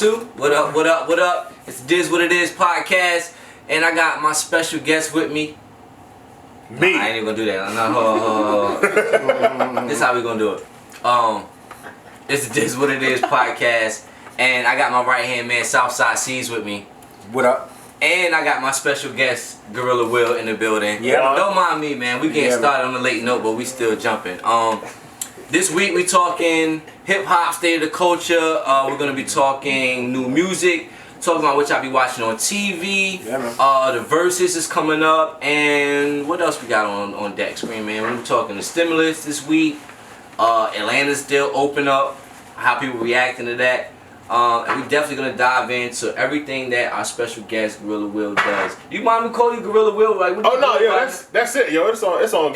2. What up, what up, what up? It's Diz What It Is podcast, and I got my special guest with me. Me. Nah, I ain't even gonna do that. No, this is how we gonna do it. It's the Diz What It Is podcast, and I got my right hand man Southside C's with me. What up? And I got my special guest Gorilla Will in the building. Yeah. Don't mind me, man. We getting started on a late note, but we still jumping. This week we talking hip hop, state of the culture. We're gonna be talking new music, talking about what y'all be watching on TV. Yeah, man. The Versus is coming up, and what else we got on deck screen, man? We're talking the stimulus this week. Atlanta's still open up. How people reacting to that. And we definitely gonna dive into everything that our special guest Gorilla Will does. You mind me calling you Gorilla Will? Like, Oh no, yo, that's it, yo. It's on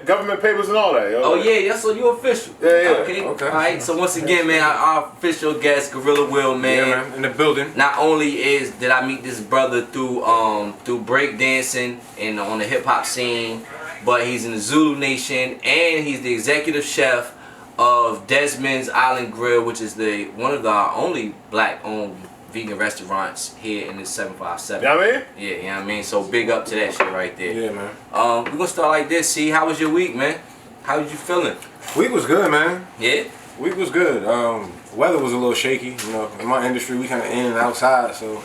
government papers and all that, yo. Oh yeah, so you official. Yeah. Okay. All right. So once again, man, our official guest Gorilla Will, man. Yeah, man. In the building. Not only did I meet this brother through break dancing and on the hip hop scene, but he's in the Zulu Nation and he's the executive chef of Desmond's Island Grill, which is one of the only black-owned vegan restaurants here in the 757. You know what I mean? Yeah, you know what I mean? So big up to that shit right there. Yeah, man. We're gonna start like this. See, how was your week, man? How was you feeling? Week was good, man. Yeah? Week was good. Weather was a little shaky. You know, in my industry, we kind of in and outside. So,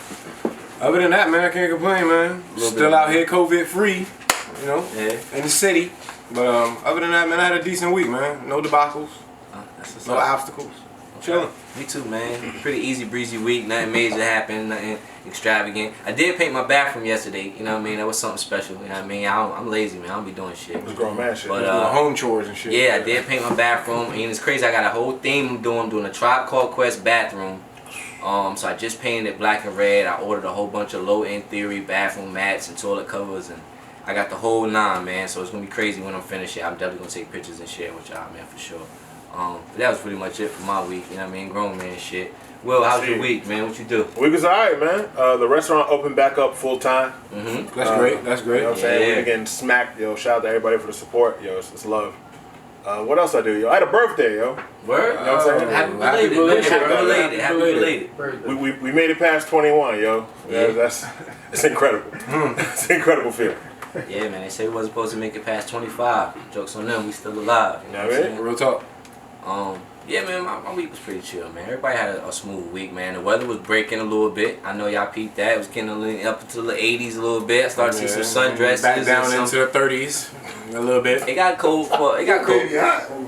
other than that, man, I can't complain, man. Still out here COVID free, you know, in the city. But other than that, man, I had a decent week, man. No debacles, no obstacles. Chilling. Me too, man. Pretty easy breezy week. Nothing major happened. Nothing extravagant. I did paint my bathroom yesterday. You know what I mean? That was something special. You know what I mean? I'm lazy, man. I don't be doing shit. It was grown man shit. But Doing home chores and shit. yeah, I did paint my bathroom. And it's crazy. I got a whole theme I'm doing a Tribe Called Quest bathroom. So I just painted it black and red. I ordered a whole bunch of low-end theory bathroom mats and toilet covers, and I got the whole 9, man. So it's gonna be crazy when I'm finished it. I'm definitely gonna take pictures and share with y'all, man, for sure. But that was pretty much it for my week. You know what I mean? Grown man shit. Will, how's your week, man? What you do? Week was alright, man. The restaurant opened back up full time. That's great. That's great. You know what I'm saying? Yeah. We getting smacked, yo. Shout out to everybody for the support, yo. It's love. What else I do, yo? I had a birthday, yo. Word? You know what I'm saying? Happy belated, man. Happy belated. We made it past 21, yo. Yeah. It's incredible. It's an incredible feeling. Yeah, man. They say we wasn't supposed to make it past 25. Jokes on them. We still alive. You know what I'm saying? Real talk. Yeah, man, my week was pretty chill, man. Everybody had a smooth week, man. The weather was breaking a little bit. I know y'all peeped that. It was getting up into the 80s a little bit. I started to see some sundresses. Back down into the 30s a little bit. It got cold. It got cold.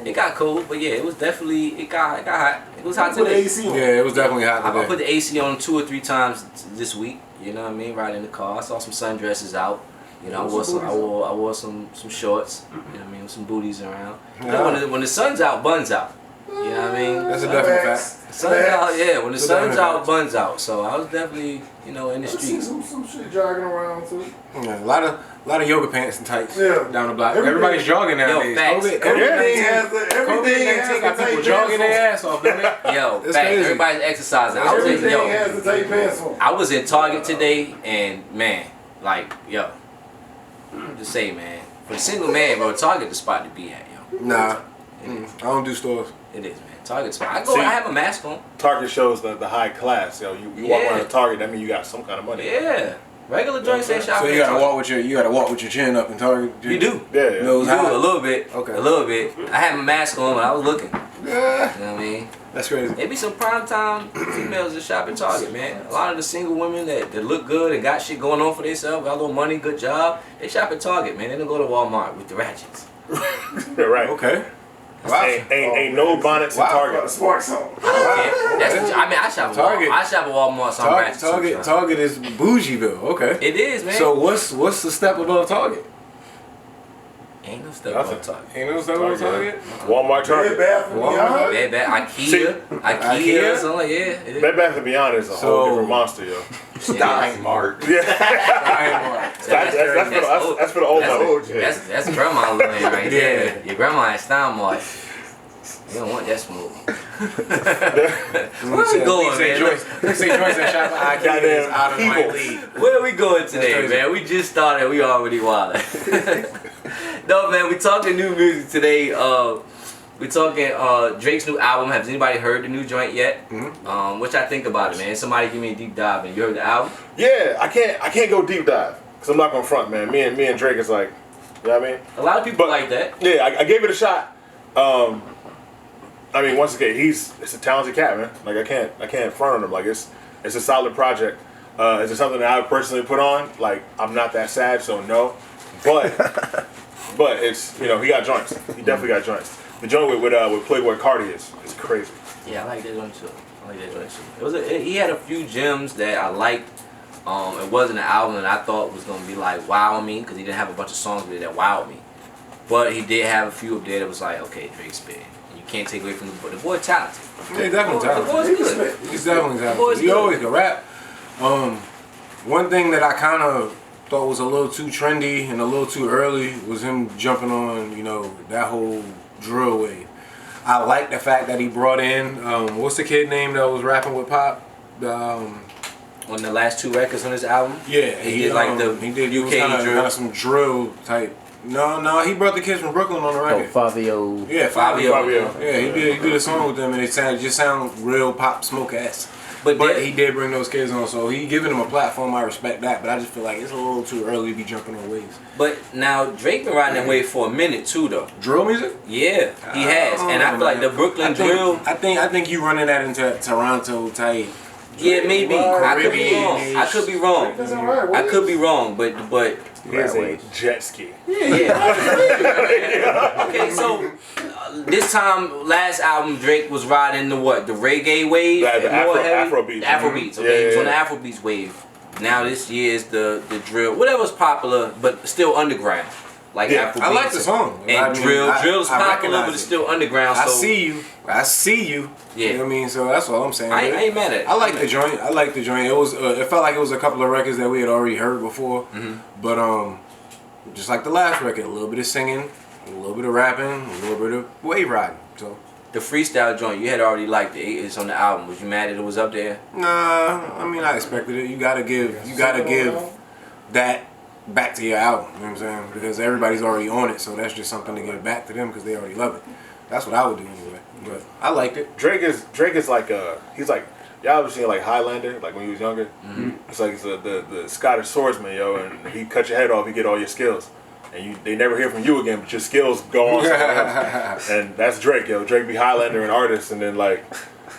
It got cold, but yeah, it was definitely, it got hot. It was hot today. Yeah, it was definitely hot today. I put the AC on 2 or 3 times this week. You know what I mean? Riding in the car. I saw some sundresses out. You know, I wore some shorts. You know what I mean? With some booties around. You know, when the sun's out, buns out. You know what I mean? That's a definite fact. Sun's out, yeah. When the sun's out, buns out. So I was definitely, you know, in the streets. Some shit jogging around too. Yeah, a lot of yoga pants and tights down the block. Everything. Everybody's jogging nowadays. Everything has to got people jogging their ass off, doesn't it? Yo, It's facts. crazy. Everybody's exercising. Everything has to take pants on. I was in Target today, and man, like, yo, just say, man, for the single man, bro, Target the spot to be at, yo. Nah, I don't do stores. It is, man. Target spot. I have a mask on. Target shows the high class, yo. You walk around a Target, that means you got some kind of money. Yeah. Regular joints ain't shopping. So you gotta walk with your chin up in Target. You do. Yeah. You do a little bit. Okay. A little bit. I had my mask on when I was looking. Yeah. You know what I mean? That's crazy. There be some prime time females that shop at Target, man. A lot of the single women that look good and got shit going on for themselves, got a little money, good job, they shop at Target, man. They don't go to Walmart with the ratchets. Right. Okay. Wow. Ain't no bonnets in Target. Sparks on. I don't care. I shop at Target. Walmart. I shop at Walmart, so I'm ratchet. Target is bougieville. Okay. It is, man. So what's the step above Target? Ain't no stuff on Target. Ain't no step above Target. Walmart, Target. Bed Bath and Beyond. Bed Bath, IKEA, something like it is. Bed Bath and Beyond is a whole different monster, yo. Steinmart. Yeah. Steinmart. That's for the old money. That's grandma lane right there. Your grandma at Steinmart. You don't want that smoke. Where we going, man? They say joints that shop at IKEA is out of my league. Where we going today, man? We just started. We already wild. No, man. We talking new music today. We talking Drake's new album. Has anybody heard the new joint yet? Mm-hmm. What y'all think about it, man? Somebody give me a deep dive. And you heard the album? Yeah, I can't go deep dive because I'm not gonna front, man. Me and Drake is like, you know what I mean? A lot of people like that. Yeah, I gave it a shot. I mean, once again, it's a talented cat, man. Like I can't front on him. Like it's a solid project. Is it something that I would personally put on? Like I'm not that sad, so no. But it's he got joints. He definitely got joints. The joint with Playboy Cardi is crazy. Yeah, I like that joint too. He had a few gems that I liked. It wasn't an album that I thought was gonna be like wow me because he didn't have a bunch of songs with it that wowed me. But he did have a few up there that was like, okay, Drake's spitting. You can't take away from the boy. The boy talented. Yeah, definitely talented. The boy's good. He's definitely talented. He always can rap. One thing that I kind of thought was a little too trendy and a little too early was him jumping on, that whole drill wave. I like the fact that he brought in, what's the kid name that was rapping with Pop? On the last 2 records on his album? Yeah, he did like the UK drill. Some drill type. No, he brought the kids from Brooklyn on the record. Fabio. Yeah, Fabio. Yeah, he did a song with them and it just sound real Pop Smoke-esque. But he did bring those kids on, so he giving them a platform. I respect that, but I just feel like it's a little too early to be jumping on waves. But now Drake been riding that wave for a minute too, though. Drill music? Yeah, he has, and I feel like the Brooklyn drill. I think you running that into Toronto type. Yeah, maybe. I could be wrong. I could be wrong, but Here's a jet ski. yeah. Okay, so this time, last album, Drake was riding the what? The reggae wave? The Afrobeats. The Afrobeats, okay. He was on the Afrobeats wave. Now this year is the drill. Whatever's popular, but still underground. Like Afrobeats. I like the song. And drill's popular, but it's still underground. So I see you. Yeah. You know what I mean? So that's all I'm saying. I ain't mad at it. I like the joint. It was. It felt like it was a couple of records that we had already heard before. But just like the last record, a little bit of singing, a little bit of rapping, a little bit of wave riding. So the freestyle joint, you had already liked it. It's on the album. Was you mad that it was up there? Nah, I mean I expected it. You gotta give that back to your album. You know what I'm saying? Because everybody's already on it, so that's just something to give back to them because they already love it. That's what I would do anyway. But I liked it. Drake is like he's like y'all ever seen like Highlander, like when he was younger? It's like he's the Scottish swordsman, yo, and he cut your head off, he get all your skills. And they never hear from you again, but your skills go on somewhere else. And that's Drake, yo. Drake be Highlander and artist and then like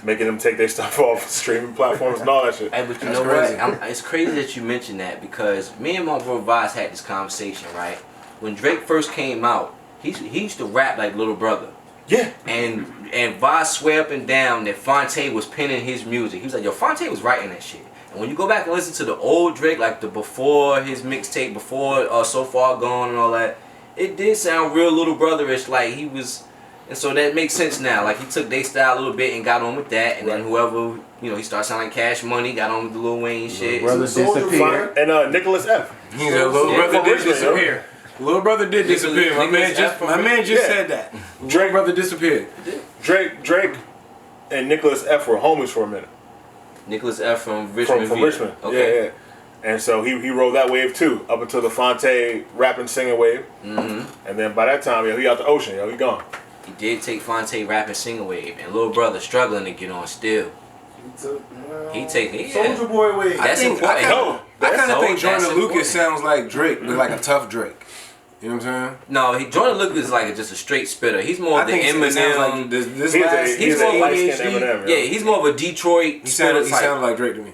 making them take their stuff off streaming platforms and all that shit. Hey, but you know what? It's crazy that you mentioned that because me and my bro Vaz had this conversation, right? When Drake first came out, he used to rap like Little Brother. Yeah. And Vaz swear up and down that Fonte was penning his music. He was like, yo, Fonte was writing that shit. And when you go back and listen to the old Drake, like the before his mixtape, before So Far Gone and all that, it did sound real Little Brother-ish, like he was. And so that makes sense now. Like he took their style a little bit and got on with that, and then whoever, he started sounding like Cash Money, got on with the Lil Wayne shit. Brother disappeared. And Nicholas F. He's a Little Brother did disappear. Little Brother did disappear. My man just said that. Drake Brother disappeared. Drake and Nicholas F were homies for a minute. Nicholas F from Richmond. From Richmond. Okay. Yeah. And so he rode that wave too, up until the Fonte rapping singing wave. And then by that time, he out the ocean, he gone. He did take Fonte rapping singing wave, and Little Brother struggling to get on still. He take Soulja Boy wave. That's important. I kind of think That's Jordan Lucas important. sounds like Drake, but like a tough Drake. You know what I'm saying? No, Jordan Lucas is like just a straight spitter. He's more of the Eminem. Like he's more light-skinned Eminem. Yeah, he's more of a Detroit spitter. He sounded like Drake to me.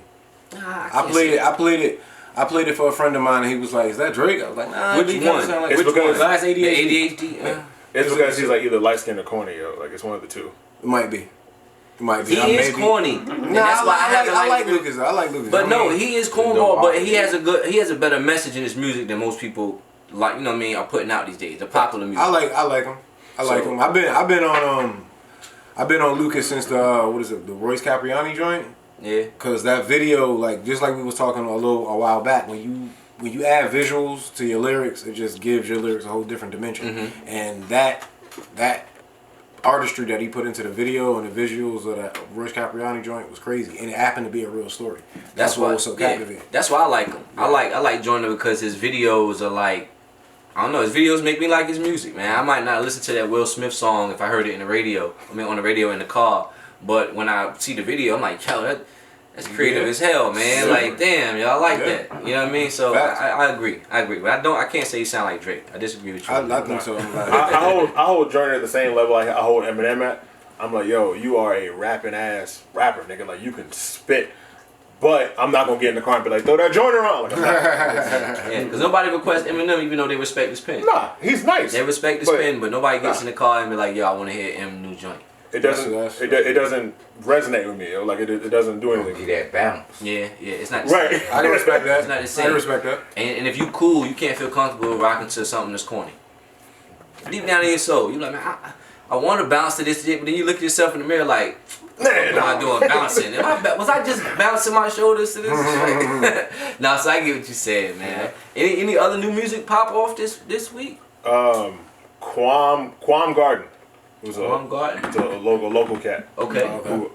I played it for a friend of mine, and he was like, "Is that Drake?" I was like, "Nah." Which one? Sound like It's because last The ADHD. ADHD. It's because he's like either light skinned or corny, yo. Like it's one of the two. It might be. He is corny. And that's why I like Lucas. I like Lucas. But no, he is cornball. But he has a better message in his music than most people like. You know what I mean? Are putting out these days. The popular music. I like him. I like him. I've been on Lucas since the the Royce Capriani joint. Yeah. Cause that video, like just like we was talking a while back, when you add visuals to your lyrics, it just gives your lyrics a whole different dimension. And that artistry that he put into the video and the visuals of that Royce Capriani joint was crazy, and it happened to be a real story. That's what was so captivating. That's why I like him. I like Jordan because his videos are like I don't know. His videos make me like his music, man. I might not listen to that Will Smith song if I heard it in the radio. I mean, on the radio in the car. But when I see the video, I'm like, yo, that's creative as hell, man. Super. Like, damn, yo, I like that. You know what I mean? So Facts. I agree. But I can't say you sound like Drake. I disagree with you. I think so. I hold Journey at the same level I hold Eminem at. I'm like, yo, you are a rapping ass rapper, nigga. Like, you can spit. But I'm not gonna get in the car and be like, throw that joint around. Like, I'm not. Yeah, because nobody requests Eminem even though they respect his pen. Nah, he's nice. They respect his pen, but nobody gets in the car and be like, yo, I want to hear M new joint. It doesn't. It doesn't resonate with me. Yo. Like it doesn't do anything. Get that bounce. Yeah, it's not the same. Right. I can respect that. It's not the I same. can respect that. And if you cool, you can't feel comfortable rocking to something that's corny. Deep down in your soul, you like, man, I want to bounce to this shit, but then you look at yourself in the mirror like, what am I doing bouncing? Was I just bouncing my shoulders to this? Nah, so I get what you said, man. Any other new music pop off this week? Quam Garden. It was Quam Garden. It's a local cat. Okay.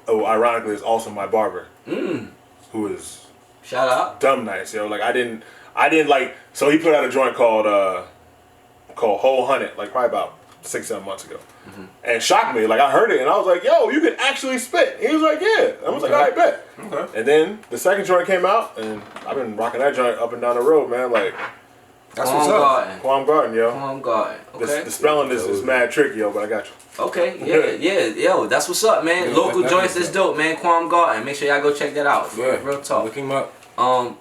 Who ironically is also my barber. Who is Shout out. dumb nice, yo. Like I didn't like. So he put out a joint called Whole Hunted, like probably about 6-7 months ago, and shocked me. Like I heard it and I was like, yo, you can actually spit. He was like, yeah. I was like, all right, bet. Okay. And then the second joint came out, and I've been rocking that joint up and down the road, man. Like That's what's up. Quam Garden, yo. Quam Garden. Okay. The spelling is mad tricky, yo, but I got you. Okay, yeah, yo, that's what's up, man. Yeah, Local that joints, is that's dope, man. Quam Garden. Make sure y'all go check that out. Yeah. Real talk. Look him up.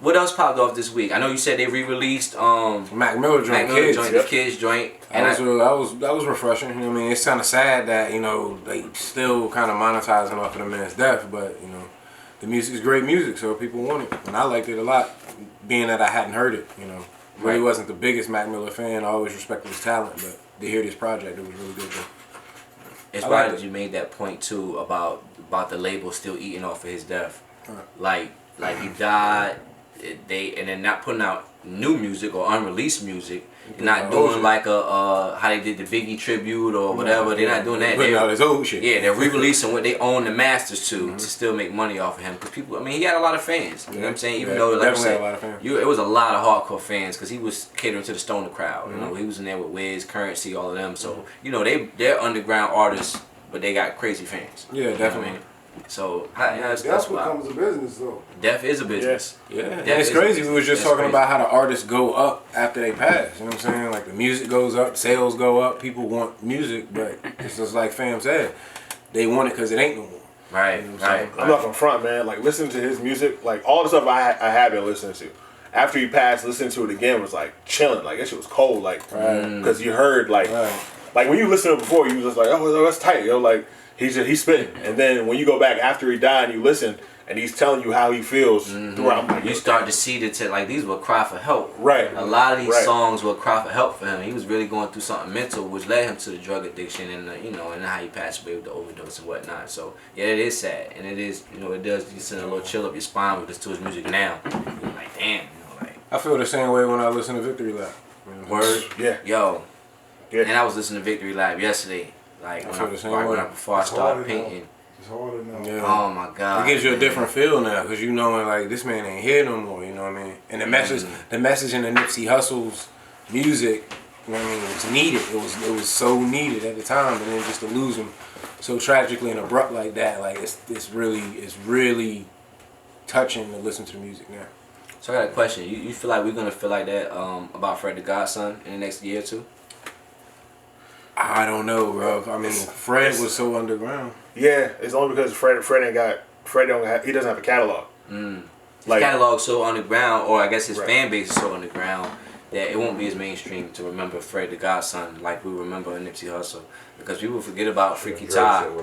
What else popped off this week? I know you said they re-released Mac Miller joint, Kids. the Kids joint. And That was refreshing. You know what I mean? It's kind of sad that, you know, they still kind of monetizing off of the man's death, but, you know, the music's great music, so people want it. And I liked it a lot, being that I hadn't heard it, you know. Really wasn't the biggest Mac Miller fan. I always respected his talent, but to hear this project, it was really good, though. it's right that you made that point, too, about the label still eating off of his death. Right. Like he died, and they're not putting out new music or unreleased music. They're not doing like how they did the Biggie tribute or whatever. They're not doing that. Putting out his old shit. Yeah, they're re-releasing what they own the masters to still make money off of him. Because people, I mean, he had a lot of fans. You know what I'm saying? Even though, like I said, a lot of fans. it was a lot of hardcore fans because he was catering to the stoner crowd. You know, he was in there with Wiz, Currency, all of them. So you know, they're underground artists, but they got crazy fans. Yeah, You know what definitely. I mean? So that's Death wild. becomes a business, though. Death is a business. Yeah, Death it's is a crazy. business. We was just That's talking crazy. about how the artists go up after they pass. You know what I'm saying? Like the music goes up, sales go up, people want music, but it's just like Fam said, they want it because it ain't no more. Right, You know what I'm right. saying? I'm not gonna front, man. Like listening to his music, like all the stuff I have been listening to. After he passed, listening to it again was like chilling. Like that shit was cold. Like because you heard like when you listened to it before, you was just like, oh, that's tight, yo. Like he's spitting, and then when you go back after he died and you listen, and he's telling you how he feels throughout. I'm like, You start to see like these were cry for help. Right. A lot of these songs were cry for help for him. He was really going through something mental, which led him to the drug addiction and and how he passed away with the overdose and whatnot. So yeah, it is sad, and it is it does you send a little chill up your spine with listen to his music now. You're like, damn, like. I feel the same way when I listen to Victory Lap. You know what I'm saying? Word. Yeah. Yo. Yeah. And I was listening to Victory Lap yesterday. Like before I started painting. It's harder now. Yeah. Oh my God. It gives you a different feel now because you knowing like this man ain't here no more. You know what I mean? And the message in the Nipsey Hussle's music, you know what I mean, was needed. It was so needed at the time, and then just to lose him so tragically and abrupt like that, like it's really touching to listen to the music now. So I got a question. You feel like we're gonna feel like that about Fred the Godson in the next year or two? I don't know, bro. I mean, Fred was so underground. Yeah, it's only because Fred he doesn't have a catalog. His catalog's so underground, or I guess his fan base is so underground that it won't be as mainstream to remember Fred the Godson like we remember Nipsey Hussle, because people forget about Freaky Ty. And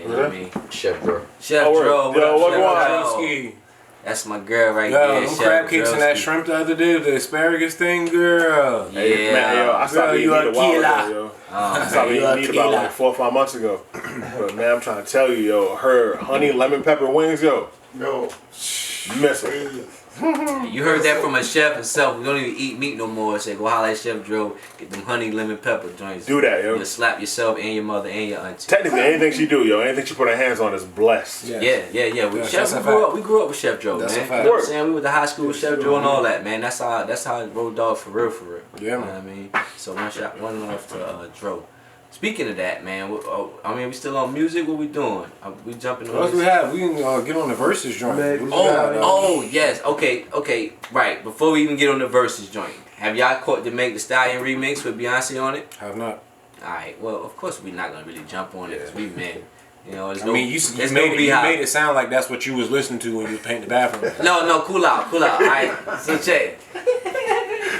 you know what I mean? Chef Bro. Chef Oh, Dro, what yo, up, what Chef going Dro? That's my girl right Yo, there. them Chef crab cakes and that Drowski. shrimp the other day, the asparagus thing, girl. Yeah. Man, yo, I stopped Girl, eating you meat a a while killer. ago, yo. I stopped you eating a meat about killer. like 4 or 5 months ago. But man, I'm trying to tell you, yo, her honey lemon pepper wings, yo, No. you miss it. You heard that from a chef himself. We don't even eat meat no more. Say, go holler at Chef Joe. Get them honey lemon pepper joints. Do that, yo. You'll slap yourself and your mother and your auntie. Technically, anything she do, yo, anything she put her hands on is blessed. Yeah. We, Yes, we grew up with Chef Joe, That's man. a fact. You know what I'm saying? We went to high school with Chef Joe and all that, man. That's how it road dog for real. Yeah, You know man. what I mean? So one off to Dro. Speaking of that, man, we still on music. What we doing? We jumping on What else this? we have? We can get on the verses joint. Man, Oh, yes. Okay. Right. Before we even get on the verses joint, have y'all caught the Meg Thee Stallion remix with Beyonce on it? Have not. All right. Well, of course we're not gonna really jump on it because we men. You know, I mean, you made it sound like that's what you was listening to when you was painting the bathroom. No, cool out. All right. So check.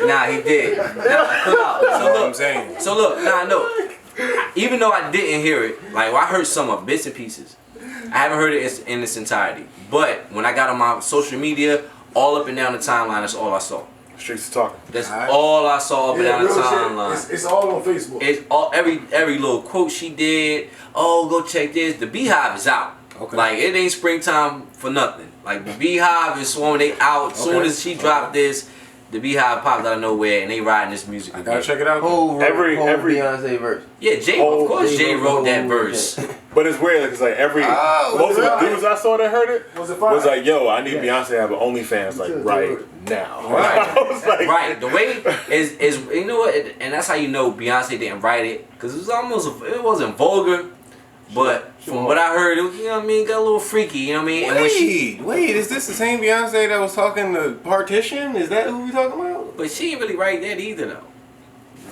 Nah, he did. Nah, cool out. That's So what I'm look. saying. So look. Nah, no. Even though I didn't hear it, like I heard some of bits and pieces. I haven't heard it in its entirety. But when I got on my social media, all up and down the timeline, that's all I saw. Streets talking. That's Alright. all I saw up and down the real shit. timeline. It's all on Facebook. It's all every little quote she did. Oh, go check this. The Beehive is out. Okay. Like it ain't springtime for nothing. Like the Beehive is sworn they out. Soon Okay. as she dropped this, the Beehive popped out of nowhere and they riding this music. I again. gotta check it out. Whole Every- Beyonce verse. Yeah, Jay. Oh, Of course, Jay Jay wrote wrote that the whole verse. thing. But it's weird because like most of the dudes I saw that heard it Was it fire? was like, yo, I need Beyonce to have an OnlyFans like right now. Right. I was like, Right, the way is you know what, and that's how you know Beyonce didn't write it because it wasn't vulgar, but from what I heard, it was, you know what I mean, got a little freaky, you know what I mean. And when Wait, is this the same Beyonce that was talking to Partition? Is that who we talking about? but she didn't really write that either though.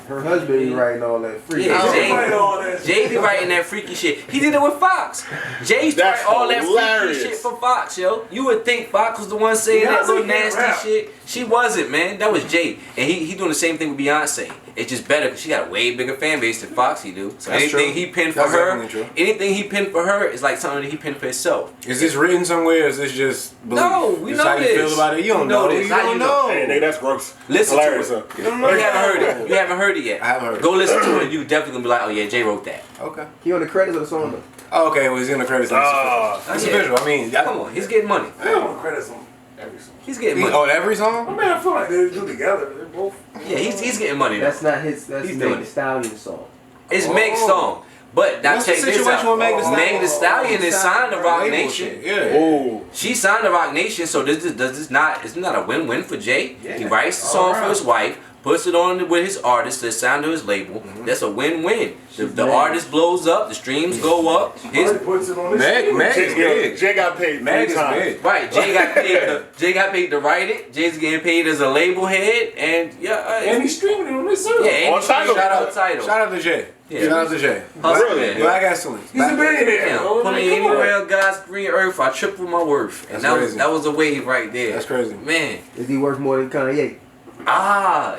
Her husband be writing all that free. Yeah, shit. Jay be writing that freaky shit. He did it with Fox. Jay used to That's write all that freaky hilarious. shit for Fox, yo. You would think Fox was the one saying that Beyonce little can't rap. nasty shit. She wasn't, man. That was Jay, and he doing the same thing with Beyonce. It's just better because she got a way bigger fan base than Fox he do. So That's anything true. he pinned for That's her, definitely true. anything he pinned for her is like something that he pinned for himself. Is this written somewhere? Or is this just belief? No, we This know how you this. feel about it? You don't We know know. this. You How don't you know. hey, nigga, that's gross. Listen to Hilarious, it. huh? You don't know. You haven't heard it. You haven't heard it yet. I haven't heard it. Go listen to it. You definitely gonna be like, oh yeah, Jay wrote that. Okay. He on the credits of the song though. Oh, okay, well, he's in the credits. That's Yeah. official. I mean, Come on, he's getting money. I don't credit some every song. He's getting money. Oh, every song? I mean, I feel like they do together. They're both. Yeah, he's getting money. Though. That's not his. That's He's Meg doing Thee it. Stallion song. It's Oh. Meg's song. But now What's the check this situation out. with Meg Thee Stallion? Meg Thee Stallion is signed to Rock Label Nation. shit, Yeah. Ooh. She signed to Rock Nation, so does this not isn't that a win-win for Jay? Yeah. He writes the song for his wife, puts it on with his artist that's signed to his label. Mm-hmm. That's a win-win. The mad. artist blows up, the streams go up. Somebody puts it on this. Meg is big. Jay got paid Meg 3 is times. big. Right, Jay got paid to write it. Jay's getting paid as a label head, and And he's streaming it on this service. yeah, and On Tidal. shout out Tidal. Shout out to Jay. Yeah. Shout out to Jay. Hustle, Really? man. Black excellence. He's a billionaire. Damn, bro. put Like, me come on. anywhere, God's green earth, I triple my worth. And That's crazy. that was a wave right there. That's crazy. Man. Is he worth more than Kanye?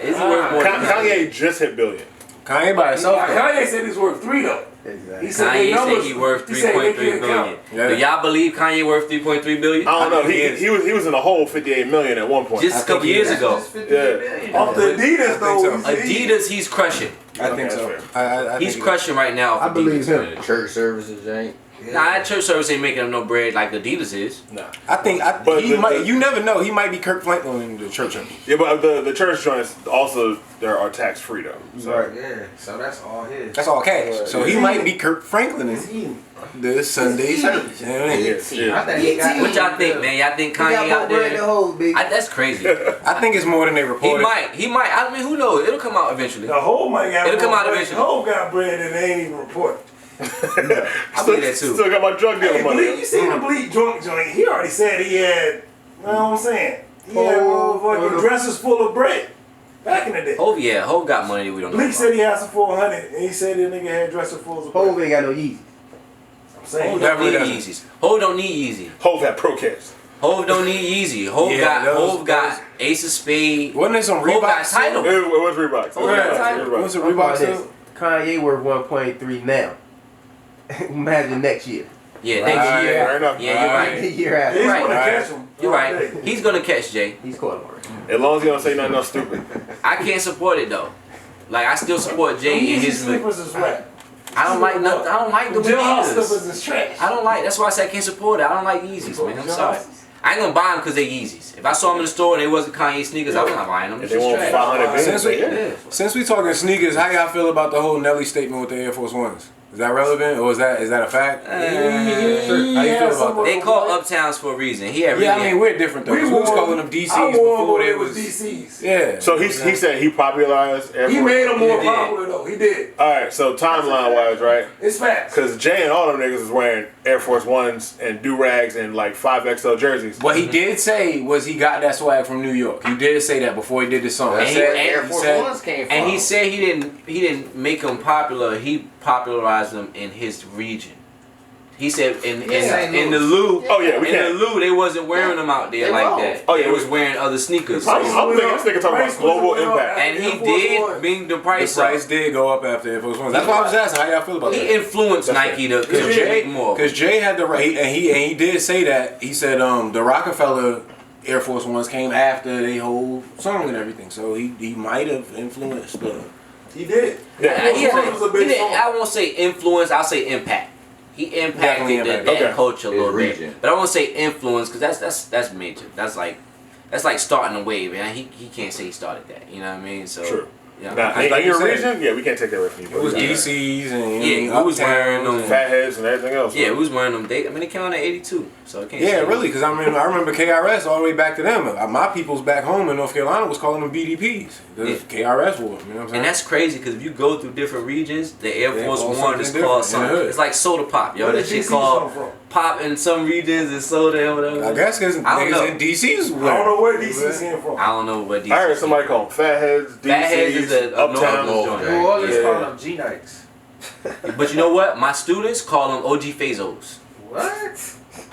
Is he worth more than Kanye just hit billion. Kanye by himself. though. Kanye said he's worth 3 though. Exactly. He said they Kanye numbers. said he worth He said they 3.3 can't billion. count. Yeah. Do y'all believe Kanye worth 3.3 billion? I don't know. think he He was in the hole 58 million at one point. Just a think couple he years is. ago. Yeah. Off the Adidas though. so. Adidas, he's crushing. I think Okay, so. that's fair. I He's think crushing right now. I believe him. Church services ain't. Nah, that church service ain't making him no bread like Adidas is. Nah. I think But he the- might. the- You never know. He might be Kirk Franklin in the church. Yeah, but the church joints also there are tax free though. So Right. Yeah, so that's all his. That's all cash. So he might be Kirk Franklin in the Sunday service. You know what I mean? yeah. I think he got. What y'all think, man? Y'all think He got Kanye more out bread than there? hoes, big. That's crazy. I think it's more than they He reported. might. I mean, who knows? It'll come out eventually. The whole might got It'll come more out bread. eventually. The whole got bread and they ain't even reported. I believe that too. Still got my drug dealer Hey, money. Bleak, you seen the Bleak drunk joint? He already said he had. You know what I'm saying? He had motherfucking dresses full of bread back in the day. Hov got money that we don't know Bleak about. said he had some 400, and he said that nigga had dresses full of bread. Hov ain't got no Yeezy. I'm saying. Hov don't need Definitely Yeezys. Hov don't need Yeezy. Hove had pro caps. Hov don't need Yeezy. Hov Yeah, got those- Ace of Spade. Wasn't there some Hov got Reebok? title. It was Reebok. Oh, yeah. What's the I'm Reebok calling this. still? Kanye worth 1.3 now. Imagine next year. Yeah, Right. next year. Fair enough. Yeah, you're right. The year Yeah, after. he's Right. gonna Right. catch him. You're all right. day. He's gonna catch Jay. He's caught him already. As long as he don't say nothing else stupid. I can't support it though. Like I still support Jay in Yeezy his. slippers is whack. I don't like nothing. I don't like the Jailhouse Adidas. slippers is trash. I don't like. That's why I said I can't support it. I don't like Yeezys, man. I'm sorry. I ain't gonna buy them because they Yeezys. If I saw them in the store and they wasn't Kanye sneakers, I was not buying them. If It's they just want trash. 500 bands, Since Since we talking sneakers, how y'all feel about the whole Nelly statement with the Air Force Ones? Is that relevant or is that a fact? How you feel about that? They call Uptowns for a reason. He had really Yeah, I mean we're different though. We was calling them DCs before they was DCs. Yeah. So he said he popularized Air He Force. made them more He did. popular though. He did. All right, so timeline wise, right? It's facts. Because Jay and all them niggas is wearing Air Force Ones and do-rags and like 5XL jerseys. What he did say was he got that swag from New York. He did say that before he did the song. And He he- said- Air he Force said- Ones came from. And he said he didn't make them popular. He popularized them in his region. He said in the Lou. Oh yeah, we In the can't. Lou, they wasn't wearing them out there They like wrong. that. Oh, yeah, they was we- wearing other sneakers. I'm thinking this nigga talking about global impact. And he did bring the The price up. price did go up after Air Force Ones. That's why I was asking how y'all feel about He that. influenced That's Nike to Because make more. Jay had the right, and he did say that. He said the Rockefeller Air Force Ones came after the whole song and everything, so he might have influenced the. He did. Yeah. He had Force One was a big song. I won't say influence. I'll say impact. He Definitely impacted impact. that Okay. culture a His little bit, region. but I won't say influence because that's major. That's like starting a wave, man. He can't say he started that. You know what I mean? So True. yeah. Now, Like in you your said. region, yeah, we can't take that away from you. It was but- DCs and Yeah, who was wearing them? Fatheads and everything else. Yeah, man. we was wearing them. They came out in '82, so I can't. Yeah, say really, because I remember KRS all the way back to them. My people's back home in North Carolina was calling them BDPs. Yeah. KRS wore them, you know what I'm saying? And that's crazy because if you go through different regions, the Air They Force call One is something called different in the something. hood. It's like soda pop, yo. Where That did shit DCs called come from? pop in some regions and soda and whatever. I guess because I don't know. niggas in DC's I don't know where DCs came from. I don't know what DC. I heard somebody call them Fatheads, DCs, Fatheads is a Uptown. normal joint. New Orleans Yeah. call them G-Nikes. But you know what? My students call them OG Fazos. What?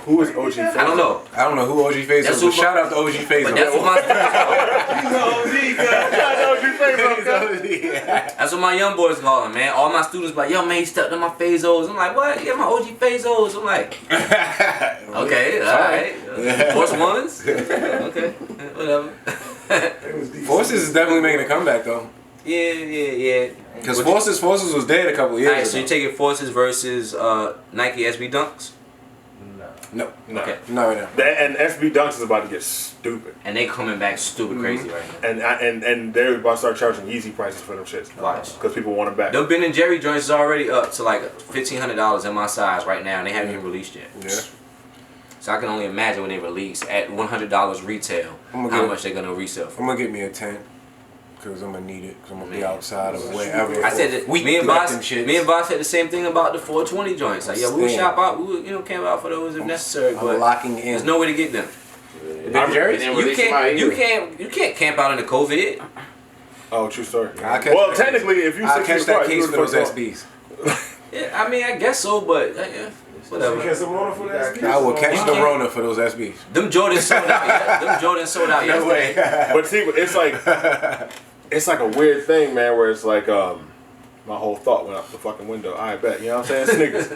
Who is OG? I don't know. I don't know who OG Face That's is, but who- shout out to OG Face. But that's what my students call them. That's what my young boys call them, man. All my students be like, yo, man, you stepped on my Fazos. I'm like, what? Yeah, my OG Fazos. I'm like, okay, all right. Force Ones? Okay, whatever. Forces is definitely making a comeback though. Yeah. Because Forces was dead a couple of years Alright, so ago. you taking Forces versus Nike SB Dunks? No, No. Okay. not right now. And SB Dunks is about to get stupid. And they coming back stupid crazy right now. And they're about to start charging Yeezy prices for them shits. Watch. Because people want them back. Them Ben and Jerry joints is already up to like $1,500 in my size right now, and they haven't even released yet. Yeah. So I can only imagine when they release at $100 retail, I'm gonna how get- much they're gonna resell for. I'm gonna get me a tent because I'm gonna need it. Because I'm gonna be Man. outside or wherever. I said that we me and collect Boss, them shits. me and Boss said the same thing about the 420 joints. Like, yeah, we would Stand. shop out, we would, camp out for those if necessary, I'm but locking in. there's no way to get them. Ben Jerry's? You can't camp out in the COVID. Oh, true story. I'll catch Well, that technically, if you I'll 6 feet catch that apart, you case would for those fuck off. SBs. Yeah, I mean, I guess so, but yeah, You whatever. catch some Rona for that? I will catch the can't- Rona for those SBs. Them Jordans sold out. Them Jordans sold out No way. yesterday. But see, it's like a weird thing, man, where it's like, my whole thought went out the fucking window. I bet, you know what I'm saying? Sneakers.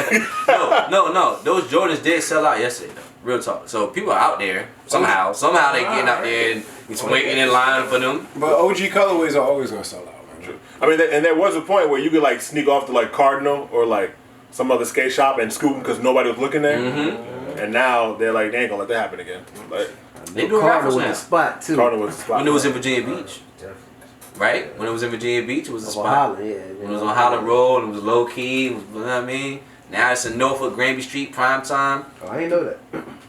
No. Those Jordans did sell out yesterday, though. Real talk. So people are out there somehow. Somehow they getting out there and it's waiting in line for them. But OG colorways are always gonna sell out, man. I mean, and there was a point where you could like sneak off to like Cardinal or like some other skate shop and scoop them because nobody was looking there. Mm-hmm. And now they're like, they ain't gonna let that happen again. Like, They doing Cardinal raffles was now. the spot too. Cardinal was the spot. When it was in Virginia Beach, right? When it was in Virginia Beach, it was a On spot. Holland, yeah. When it was on Holland Road, it was low key. It was, you know what I mean? Now it's in Norfolk, Granby Street, prime time. Oh, I ain't know that.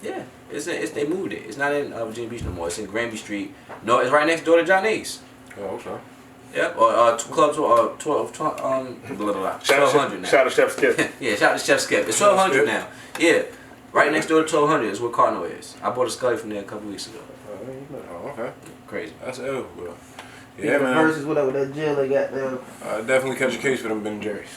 Yeah, they moved it. It's not in Virginia Beach no more. It's in Granby Street. No, it's right next door to John Ace. Oh, okay. Yep, or Club 1200 now. Shout out Chef Skip. Yeah, shout out to Chef Skip. It's 1200 now. Yeah, right next door to 1200 is where Cardinal is. I bought a Scully from there a couple weeks ago. Oh, okay. Crazy. That's ill, bro. Yeah, Yeah, man. Versus whatever that jail they got there. Definitely catch a case for them Ben Jerry's.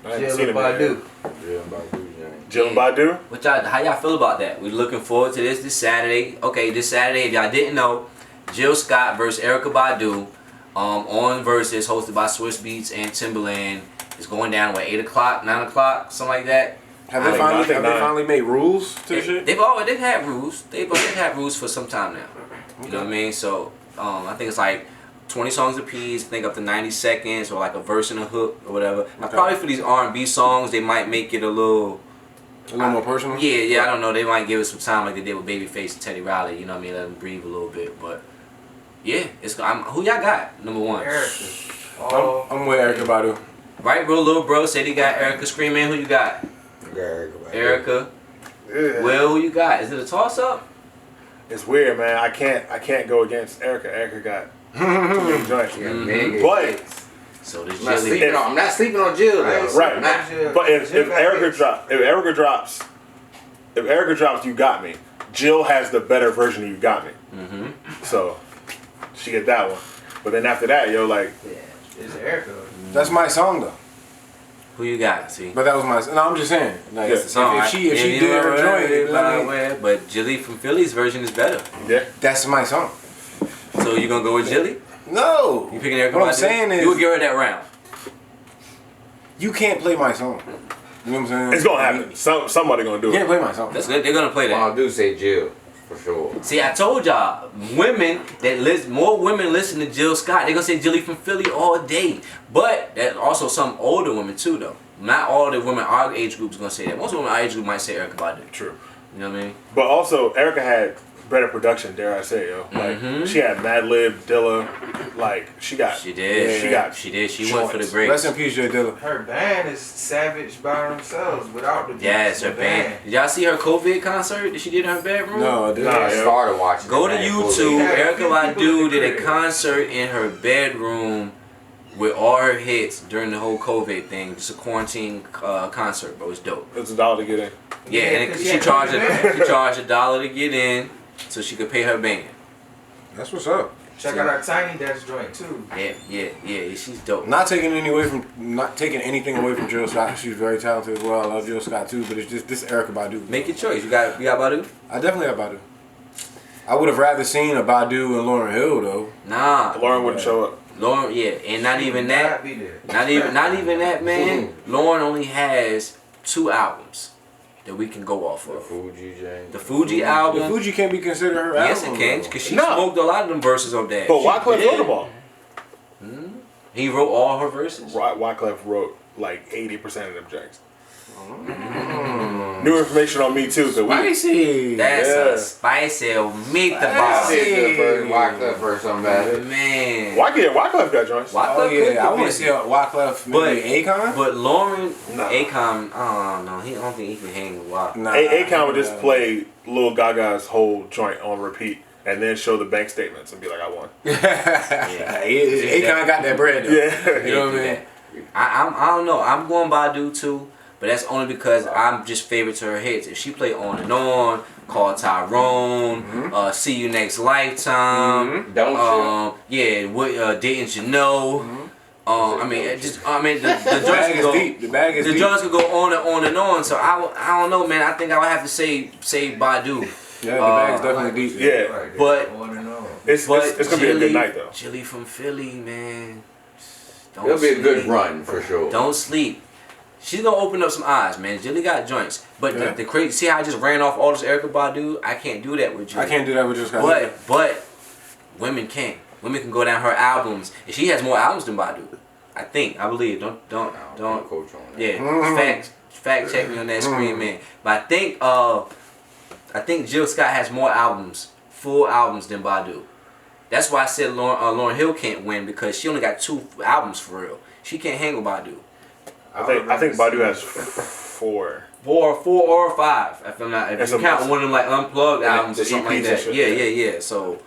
I haven't Jail seen and him yet. Badu. Yeah, about Blue James. Jill and Badu? How y'all feel about that? We looking forward to this Saturday. Okay, this Saturday, if y'all didn't know, Jill Scott versus Erykah Badu on Versus, hosted by Swiss Beats and Timberland. It's going down, 8 o'clock, 9 o'clock, something like that. Have I they think finally nine. finally made rules to the shit? They've had rules. They've had rules for some time now. You know what I mean? So I think it's like 20 songs apiece. I think up to 90 seconds, or like a verse and a hook or whatever. Now, probably for these R&B songs, they might make it a little A little more personal. Yeah. I don't know. They might give it some time like they did with Babyface and Teddy Riley. You know what I mean? Let them breathe a little bit. But yeah, who y'all got? Number one. Erica. I'm with Erica Badu. Right, bro. Little bro said he got Erica Screaming. Who you got? Erica. Yeah. Well, who you got? Is it a toss up? It's weird, man. I can't go against Erica. Erica got too many joints. Yeah, But So this I'm not, Jilly. sleeping on, I'm not sleeping on Jill though. right. Not, But if Erica drops, You Got Me. Jill has the better version of You Got Me. Mm-hmm. So she get that one. But then after that, like It's Erica. That's my song though. Who you got? See. But that was my. No, I'm just saying. Like, Yeah. if she did her joint, let me- But Jilly from Philly's version is better. yeah. that's my song. So you gonna go with Jilly? No. You picking Erica? What I'm Badu? saying is, you would give her that round. you can't play my song. You know what I'm saying? It's gonna happen. Somebody gonna do You can't it. play my song. That's good. They're gonna play that. I do say Jill for sure. See, I told y'all, more women listen to Jill Scott. They're gonna say Jilly from Philly all day. But there's also some older women too, though. Not all the women our age group is gonna say that. Most women our age group might say Erica Badu. True. You know what I mean? But also Erica had better production, dare I say, yo. Like she had Mad Lib, Dilla, like she got. She did. She got. She went for the joints. greats. Rest in peace, J Dilla. Her band is savage by themselves without the Yes, her band. Did y'all see her COVID concert that she did in her bedroom? No, I didn't. Nah, I yo. started watching. Go to it, man, YouTube. fully. Erica Badu did a crib. concert in her bedroom with all her hits during the whole COVID thing. Just a quarantine concert, bro. It's dope. It's $1 to get in. Yeah, Yeah, and 'cause she she charged had she charged $1 to get in, so she could pay her band. That's what's up. Check out our Tiny Dash joint too. Yeah. She's dope. Not taking anything away from Jill Scott. She's very talented as well. I love Jill Scott too, but it's just this Erica Badu. Make your choice. You got Badu? I definitely have Badu. I would have rather seen a Badu and Lauryn Hill though. Nah, Lauren wouldn't show up. Lauren. Yeah, and not even that. Be there. Not even that, man. Lauren only has 2 albums that we can go off The of. Fuji Jane. The Fuji The album. Fuji can't be considered her Yes, album. it can, though. because she No. smoked a lot of them verses on that. But Wyclef wrote them all. He wrote all her verses. Wyclef wrote like 80% of them joints. New information on me too, cause Spicy. That's Yeah. a spicy meatball. The first Wyclef verse on that. Man. Wyclef got joints. Wyclef Oh could yeah, I be want to busy. see a Wyclef maybe Akon. But Lauren, Nah. Akon, I don't think he can hang with Wyclef. Nah, Akon would just play Lil Gaga's whole joint on repeat and then show the bank statements and be like, I won. Yeah. Akon got that bread though. Yeah. You know what I mean? I don't know. I'm going Badu too, but that's only because I'm just favorite to her hits. If she play On and On, Call Tyrone, See You Next Lifetime, Don't yeah, what didn't you know? I mean, the The joints bag could is go. deep. The bag is The deep. joints could go on and on and on. So I don't know, man. I think I would have to say Badu. Yeah, the bag's definitely deep. Yeah. Right there, But- on and on. It's gonna be a good night though. Jilly from Philly, man. Don't It'll be a good sleep. run for sure. Don't sleep. She's gonna open up some eyes, man. Jilly got joints, but Yeah. the crazy. See how I just ran off all this Erykah Badu? I can't do that with Jilly. I can't do that with just But women can. Women can go down her albums, and she has more albums than Badu. I believe. Don't. coach on that. Yeah, fact check me on that screen, man. But I think Jill Scott has more albums, full albums than Badu. That's why I said Lauryn Hill can't win, because she only got 2 albums for real. She can't hang with Badu. I think Badu has 4. 4 or 5. If I'm not, if That's you a- count one of them like unplugged Yeah, albums or the something like EPs and that. shit, Yeah. So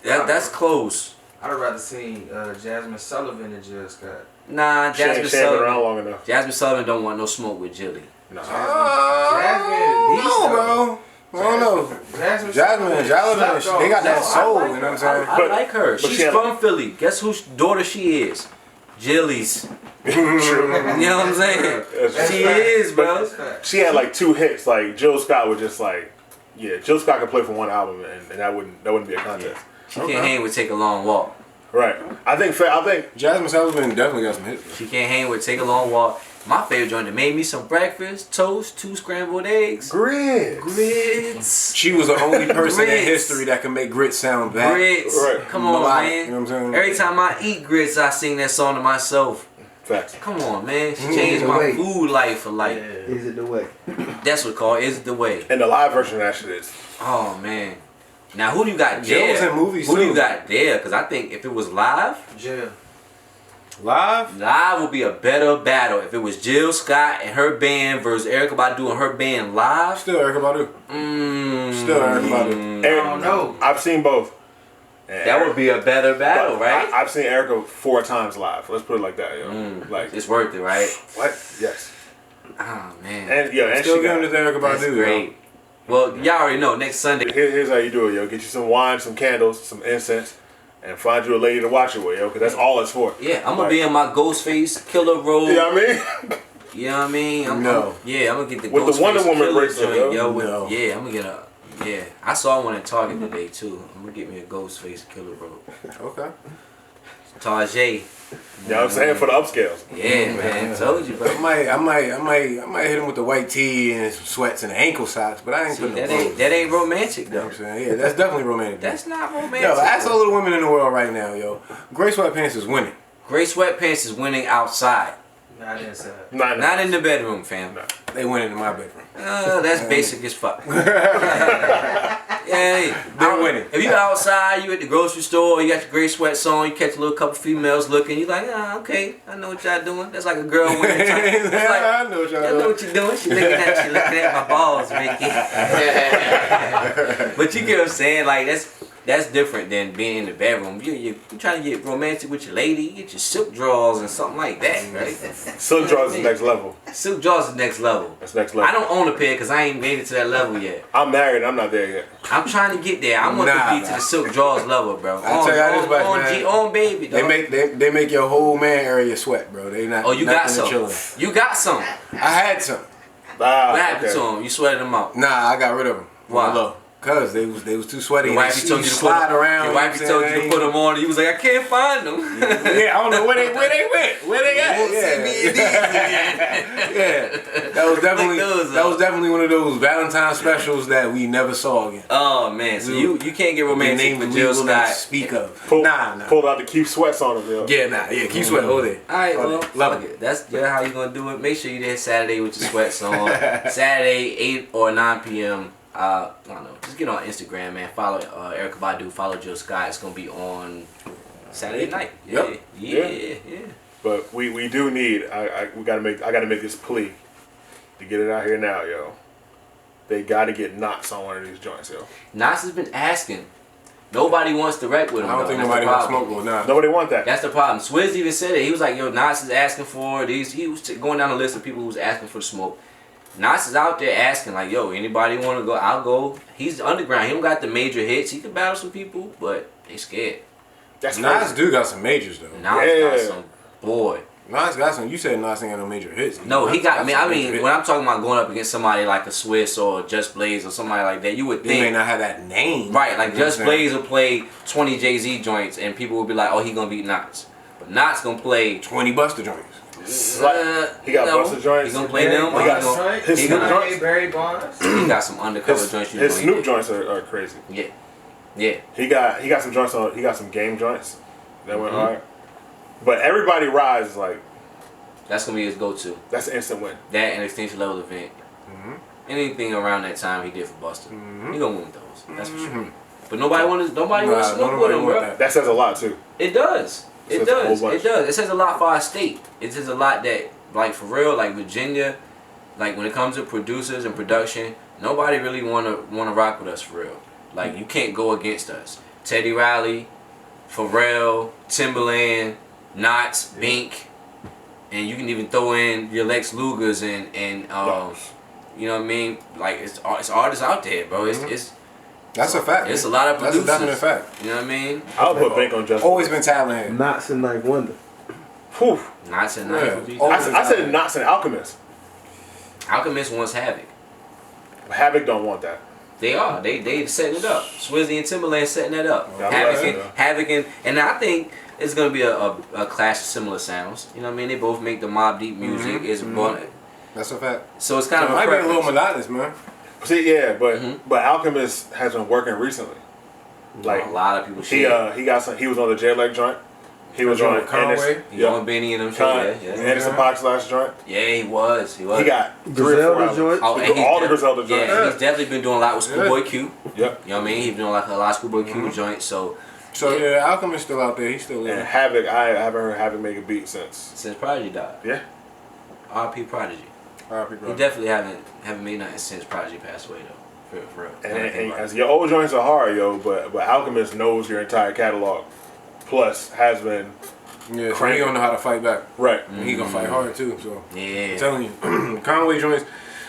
that's close. I'd have rather seen Jasmine Sullivan than Jill Scott. Nah, She ain't been around long enough. Jasmine Sullivan don't want no smoke with Jilly. No. Jasmine, beast, no, though. bro. I don't know. Jasmine, Jasmine, Jalapeno, they got that soul, you know what I'm saying? I like her. but She's she had- from Philly. Guess whose daughter she is? Jilly's. You know what I'm saying? She is, bro. She had like 2 hits. Like Jill Scott was just like, yeah, Jill Scott could play for one album and that wouldn't be a contest. She can't hang with Take a Long Walk. Right. I think Jasmine Sullivan definitely got some hits. She can't hang with Take a Long Walk. My favorite joint that made me some breakfast, toast, 2 scrambled eggs, grits. She was the only person in Grits. history that can make grits sound bad. Grits. Right. Come on, Melodic, man. you know what I'm saying? Every time I eat grits, I sing that song to myself. Facts. Come on, man. She changed the my way. food life for life. Is it the way? That's what called Is It The Way. And the live version of that shit is. Oh, man. Now, who do you got Jill there? was in movies, who do too. you got there? Because I think if it was live, Jill. Live? live would be a better battle. If it was Jill Scott and her band versus Erykah Badu and her band live. Still Erykah Badu. Still Erykah Badu. Eric, don't know. I've seen both. And That would be a better battle, but right? I've seen Erica 4 times live. Let's put it like that, yo. Like, It's worth it, right? what? Yes. Oh, man. And yeah, and Still she got. giving it to Erykah That's Badu. great. Well, y'all already know, next Sunday. Here's how you do it, yo. Get you some wine, some candles, some incense, and find you a lady to watch it with, yo. Because that's all it's for. Yeah, I'm going to be in my Ghostface Killer robe. You know what I mean? You know what I mean? I'm going to get the With the Ghostface Wonder Woman Killer bracelet, joint, yo. yo. Yeah, I'm going to get a... Yeah, I saw one at Target today, too. I'm going to get me a Ghostface Killer robe. Okay. Tarjay. You know what I'm saying? For the upscales. Yeah, man. Told you, bro. I might hit him with the white tee and some sweats and ankle socks, but I ain't See, putting that ain't romantic, You know though. what I'm saying? Yeah, that's definitely romantic. That's not romantic. Yo, ask though. all the women in the world right now, yo. Gray sweatpants is winning. Gray sweatpants is winning outside. Not inside. Not in the bedroom, fam. They winning in my bedroom. That's basic as fuck. Yeah, They're winning. If you outside, you at the grocery store, you got your gray sweats on, you catch a little couple females looking, you like, okay, I know what y'all doing. That's like a girl winning time. It's like, I know what y'all I know what you're doing. She looking at my balls, Ricky. But you get what I'm saying? Like that's different than being in the bedroom. You trying to get romantic with your lady, you get your silk drawers and something like that, right? Silk drawers is next level. Silk drawers is next level. That's next level. I don't own a pair because I ain't made it to that level yet. I'm married. I'm not there yet. I'm trying to get there. I want to be to the silk drawers level, bro. I'll tell y'all this much, man. On baby, dog. They make your whole man area sweat, bro. They not. Oh, you got nothing some. to chill in. You got some. I had some. What happened to them? You sweated them out. Nah, I got rid of them. Why? Cause they was too sweaty. Your wifey told you to slide around. Your wifey told you to put them on. And you was like, I can't find them. Yeah, I don't know where they went. Where they at? Yeah. That was definitely one of those Valentine's specials that we never saw again. Oh man, so you can't get romantic name with we Jill will not Scott. speak of. Pulled Nah. out to keep sweats on them, yo. Yeah, keep sweating. Hold it. All right, well, Love fuck it. That's how you gonna do it. Make sure you there Saturday with your sweats on. Saturday 8 or 9 p.m. I don't know. Just get on Instagram, man. Follow Erykah Badu. Follow Jill Scott. It's gonna be on Saturday night. Yep. Yeah. But we do need. I gotta make this plea to get it out here now, yo. They gotta get knots on one of these joints, yo. Nas has been asking. Nobody wants to rap with him. I don't though. think That's nobody the wants problem. smoke with nah. Nobody want that. That's the problem. Swizz even said it. He was like, yo, Nas is asking for these. He was going down the list of people who was asking for the smoke. Nas is out there asking, like, yo, anybody want to go? I'll go. He's underground. He don't got the major hits. He can battle some people, but they scared. That's Nas crazy. do got some majors though. Nas got Yeah. some boy. Nas got some. You said Nas ain't got no major hits. No, he got. I some mean, major hits. when I'm talking about going up against somebody like a Swiss or Just Blaze or somebody like that, you would They may think, not have that name. right? Like You know Just what I'm saying? Blaze will play 20 Jay-Z joints, and people will be like, oh, he gonna beat Nas. But Nas gonna play. 20 Buster joints. He got Busta joints. He gonna play them. He got his he Snoop gonna- joints. Barry Bonds. He got some undercover joints. You His know he Snoop did. joints are crazy. Yeah. He got some joints on. He got some game joints that went Mhm. hard. But everybody rise is like That's gonna be his go-to. that's an instant win. That and extinction level event. Anything around that time he did for Busta. He gonna win with those. That's for sure. But nobody wants to smoke with him, bro. That says a lot too. It does. It Says a whole does. bunch. It does. It says a lot for our state. It says a lot that, like, for real, like Virginia, like when it comes to producers and production, nobody really wanna rock with us for real. Like you can't go against us. Teddy Riley, Pharrell, Timbaland, Knots, Bink, and you can even throw in your Lex Lugers and you know what I mean? Like it's artists out there, bro. It's That's a fact. it's a lot of producers. That's a definite fact. You know what I mean? I'll put Bank on Justin. Always been talent. Knots and like Wonder. Whew. Knots and Yeah. Knife. I said Knots and Alchemist. Alchemist wants Havoc. Havoc don't want that. They are. They setting it up. Swizzy and Timbaland setting that up. Yeah, Havoc and I think it's gonna be a clash of similar sounds. You know what I mean? They both make the Mobb Deep music. It's That's a fact. so it's kind So of it a might be a little preference. monotonous, man. See, yeah, but Mm-hmm. but Alchemist has been working recently. Like a lot of people. he shit. he got some. He was on the J-Leg joint. He was Joint on with Conway. He on Benny and them shit. Yeah, Anderson .Paak's last joint. yeah, he was. He got 3 or 4 Griselda albums. joint. Oh, and All the Griselda joints. Yeah, he's definitely been doing a lot with Schoolboy Q. Yep. You know what I mean? He's been doing like a lot of Schoolboy Q joints. So yeah, Alchemist still out there. He's still And living. Havoc, I haven't heard Havoc make a beat since. Prodigy died. Yeah. R.P. Prodigy. R.I.P. He brother. definitely haven't made nothing since Prodigy passed away though. For real. And as your old joints are hard, yo, but Alchemist knows your entire catalog. Plus, has been. Yeah, so he don't know how to fight back. Right. And he gonna fight hard too. So Yeah. I'm telling you, Conway joints.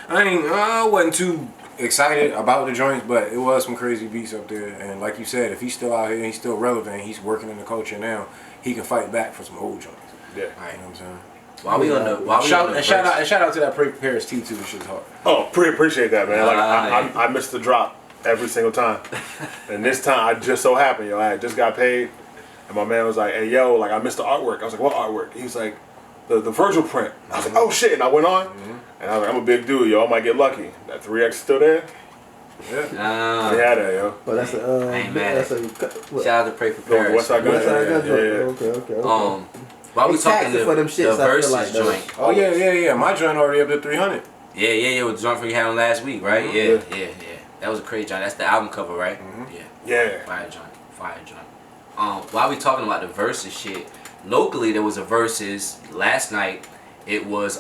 I wasn't too excited about the joints, but it was some crazy beats up there. And like you said, if he's still out here and he's still relevant, he's working in the culture now, he can fight back for some old joints. Yeah. You know what I'm saying? While we on the Shout out to that Paris T too. This shit's hard. Oh, appreciate that, man. Like I missed the drop every single time, and this time I just so happened, yo, I had just got paid, and my man was like, "Hey, yo, like I missed the artwork." I was like, "What artwork?" He was like, "The Virgil print." I was like, "Oh shit!" And I went on, and I was like, "I'm a big dude, yo. I might get lucky." That 3X is still there. Yeah. We had that, yo. But that's I ain't mad that's at what? Shout out to Pray for No, Paris. West Side Gun West Side Gun joint. Yeah. Okay. While we They talking taxing for them the shits, I feel versus like, though. joint. Oh yeah. My joint already up to 300. Yeah. With the joint you had on last week, right? Yeah. That was a crazy joint. That's the album cover, right? Yeah. Fire joint. While we talking about the versus shit, locally there was a versus last night. It was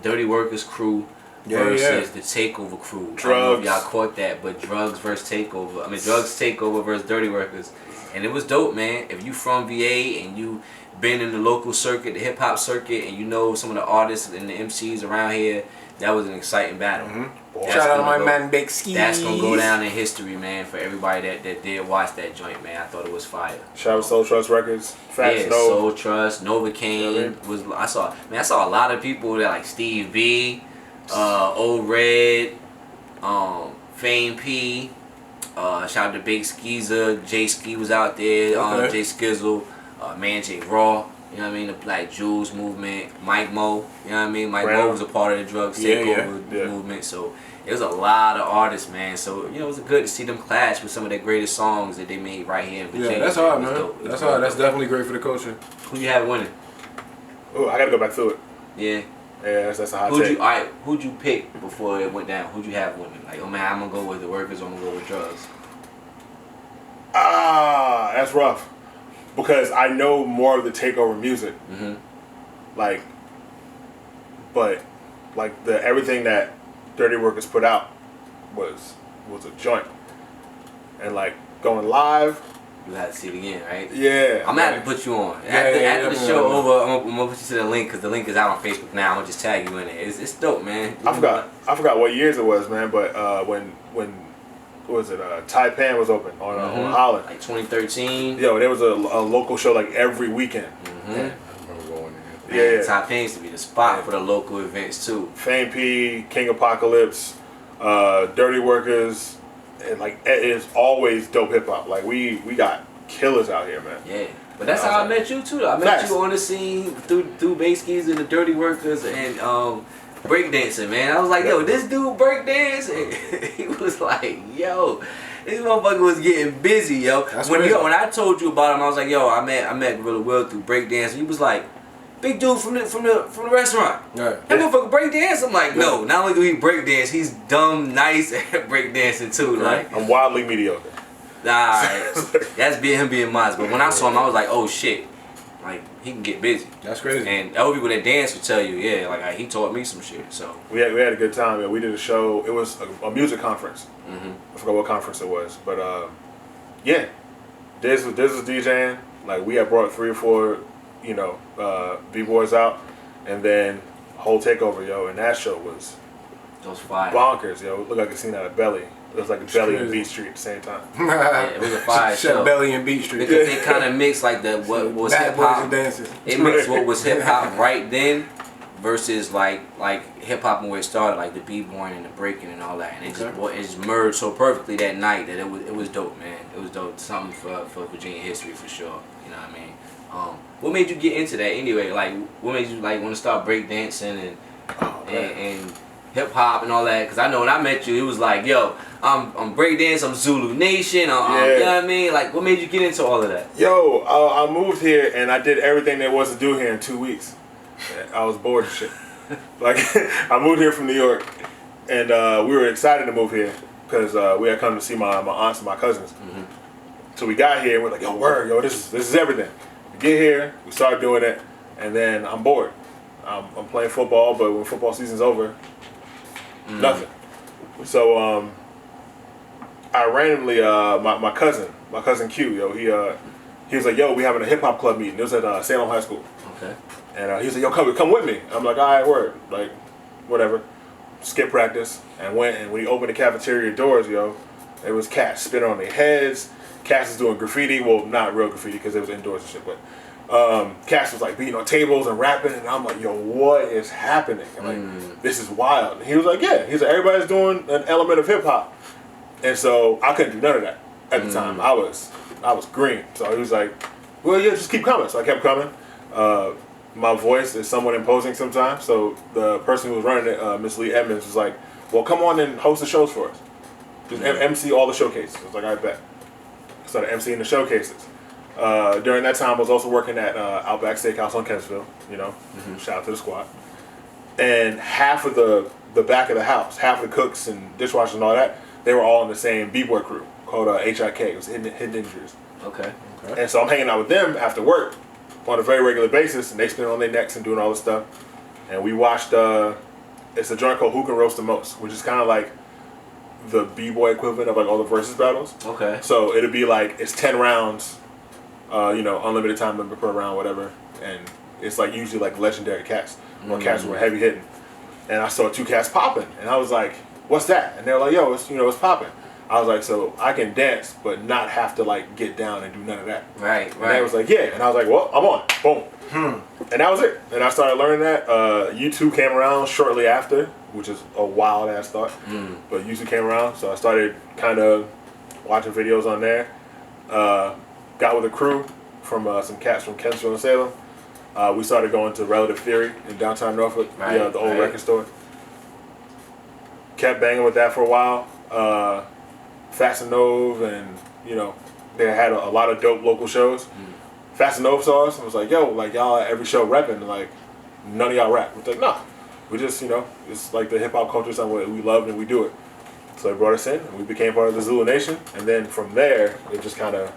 Dirty Workers Crew versus the Takeover Crew. I don't know if y'all caught that, but Drugs versus Takeover. Drugs Takeover versus Dirty Workers, and it was dope, man. If you from VA and you been in the local circuit, the hip hop circuit, and you know some of the artists and the MCs around here, that was an exciting battle. Shout out to my man Big Ski. That's gonna go down in history, man, for everybody that did watch that joint, man. I thought it was fire. Shout out to Soul Trust Records. Fats No. Soul Trust, Novocaine was. I saw a lot of people that like Steve B, Old Red, Fame P. Shout out to Big Skeezer, Jay Ski was out there, Jay Skizzle, Man J Raw. You know what I mean? The Black Jews movement, Mike Mo. You know what I mean? Mike Mo was a part of the Drugs Takeover movement. So it was a lot of artists, man. So it was good to see them clash with some of their greatest songs that they made right here in Virginia. Yeah, that's hard, man. Dope. That's hard. That's definitely great for the culture. Who you have winning? Oh, I gotta go back through it. Yeah. Yeah, that's a hot take. Who'd you pick before it went down? Who'd you have winning? Like, oh man, I'm gonna go with the Workers. I'm gonna go with Drugs. That's rough. Because I know more of the Takeover music. But everything that Dirty Workers put out was a joint. And like going live. You have to see it again, right? Yeah. I'm gonna have to put you on. After the show over, I'm gonna put you to the link because the link is out on Facebook now. I'm gonna just tag you in it. It's dope, man. I forgot what years it was, man. But when what was it? Taipan was open on Holland. Like 2013. Yo, there was a local show like every weekend. I remember going there. Yeah. Taipan used to be the spot for the local events too. Fame P, King Apocalypse, Dirty Workers, and like it is always dope hip hop. Like we got killers out here, man. Yeah. But that's how I met you too. I met you on the scene through Bass Keys and the Dirty Workers and breakdancing, man. I was like, yo, this dude breakdancing. He was like, yo, this motherfucker was getting busy, yo. When I told you about him, I was like, yo, I met Gorilla Will through breakdancing. He was like, big dude from the restaurant. That motherfucker breakdance. I'm like, no, not only do he breakdance, he's dumb nice at breakdancing too. Like I'm wildly mediocre. Alright. That's him being modest. But when I saw him, I was like, oh shit. Like, he can get busy. That's crazy. And other people that dance will tell you, yeah, like he taught me some shit. So we had a good time. Yeah, we did a show. It was a music conference. I forgot what conference it was, but yeah, Des was DJing. Like we had brought 3 or 4, b-boys out, and then whole Takeover, yo, and that show was fire. Bonkers, yo. It looked like a scene out of Belly. It was like a Belly and Beat Street at the same time. Yeah, it was a fire show. Belly and Beat Street. Because they kind of mixed like what was hip hop. It mixed what was hip hop right then versus like hip hop where it started, like the b-boying and the breaking and all that, and it just merged so perfectly that night that it was dope, man. It was dope. Something for Virginia history for sure. You know what I mean? What made you get into that anyway? Like, what made you like want to start breakdancing and hip hop and all that? Because I know when I met you, it was like, yo, I'm breakdance, I'm Zulu Nation, you know what I mean? Like, what made you get into all of that? Yo, I moved here and I did everything there was to do here in 2 weeks. I was bored of shit. Like, I moved here from New York, and we were excited to move here because we had come to see my aunts and my cousins. Mm-hmm. So we got here and we're like, yo, word, yo, this is everything. We get here, we start doing it, and then I'm bored. I'm playing football, but when football season's over, nothing. So I randomly, my cousin Q, yo, he was like, yo, we having a hip hop club meeting. It was at Salem High School. Okay. And he was like, yo, come with me. I'm like, all right, word. Like, whatever. Skip practice and went, and when he opened the cafeteria doors, yo, it was cats spitting on their heads. Cats was doing graffiti. Well, not real graffiti because it was indoors and shit, but Cass was like beating on tables and rapping, and I'm like, yo, what is happening? And like, this is wild. And he was like, yeah. He's like, everybody's doing an element of hip hop. And so I couldn't do none of that at the time. I was green. So he was like, well, yeah, just keep coming. So I kept coming. My voice is somewhat imposing sometimes. So the person who was running it, Miss Lee Edmonds, was like, well, come on and host the shows for us. Just MC all the showcases. I was like, I bet. Started emceeing the showcases. During that time, I was also working at Outback Steakhouse on Kensville. You know, shout out to the squad. And half of the back of the house, half of the cooks and dishwashers and all that, they were all in the same b-boy crew called HIK. It was Hidden Injuries. Okay. And so I'm hanging out with them after work on a very regular basis, and they spinning on their necks and doing all this stuff. And we watched, it's a joint called Who Can Roast the Most, which is kind of like the b-boy equivalent of like all the versus battles. Okay. So it'll be like, it's 10 rounds, you know, unlimited time limit per round, whatever. And it's like usually like legendary cats, or cats who were heavy hitting. And I saw 2 cats popping, and I was like, what's that? And they were like, yo, it's, you know, it's popping. I was like, so I can dance, but not have to like get down and do none of that. Right. And they was like, yeah. And I was like, well, I'm on. Boom. And that was it. And I started learning that. YouTube came around shortly after, which is a wild ass thought. But YouTube came around, so I started kind of watching videos on there. Got with a crew from some cats from Kensville and Salem. We started going to Relative Theory in downtown Norfolk, the old record store. Kept banging with that for a while. Fast and Nove, and you know, they had a lot of dope local shows. Fast and Nove saw us and was like, yo, like y'all at every show rapping, and like none of y'all rap. We're like, nah, we just, you know, it's like the hip hop culture, something we love and we do it. So they brought us in, and we became part of the Zulu Nation, and then from there it just kind of,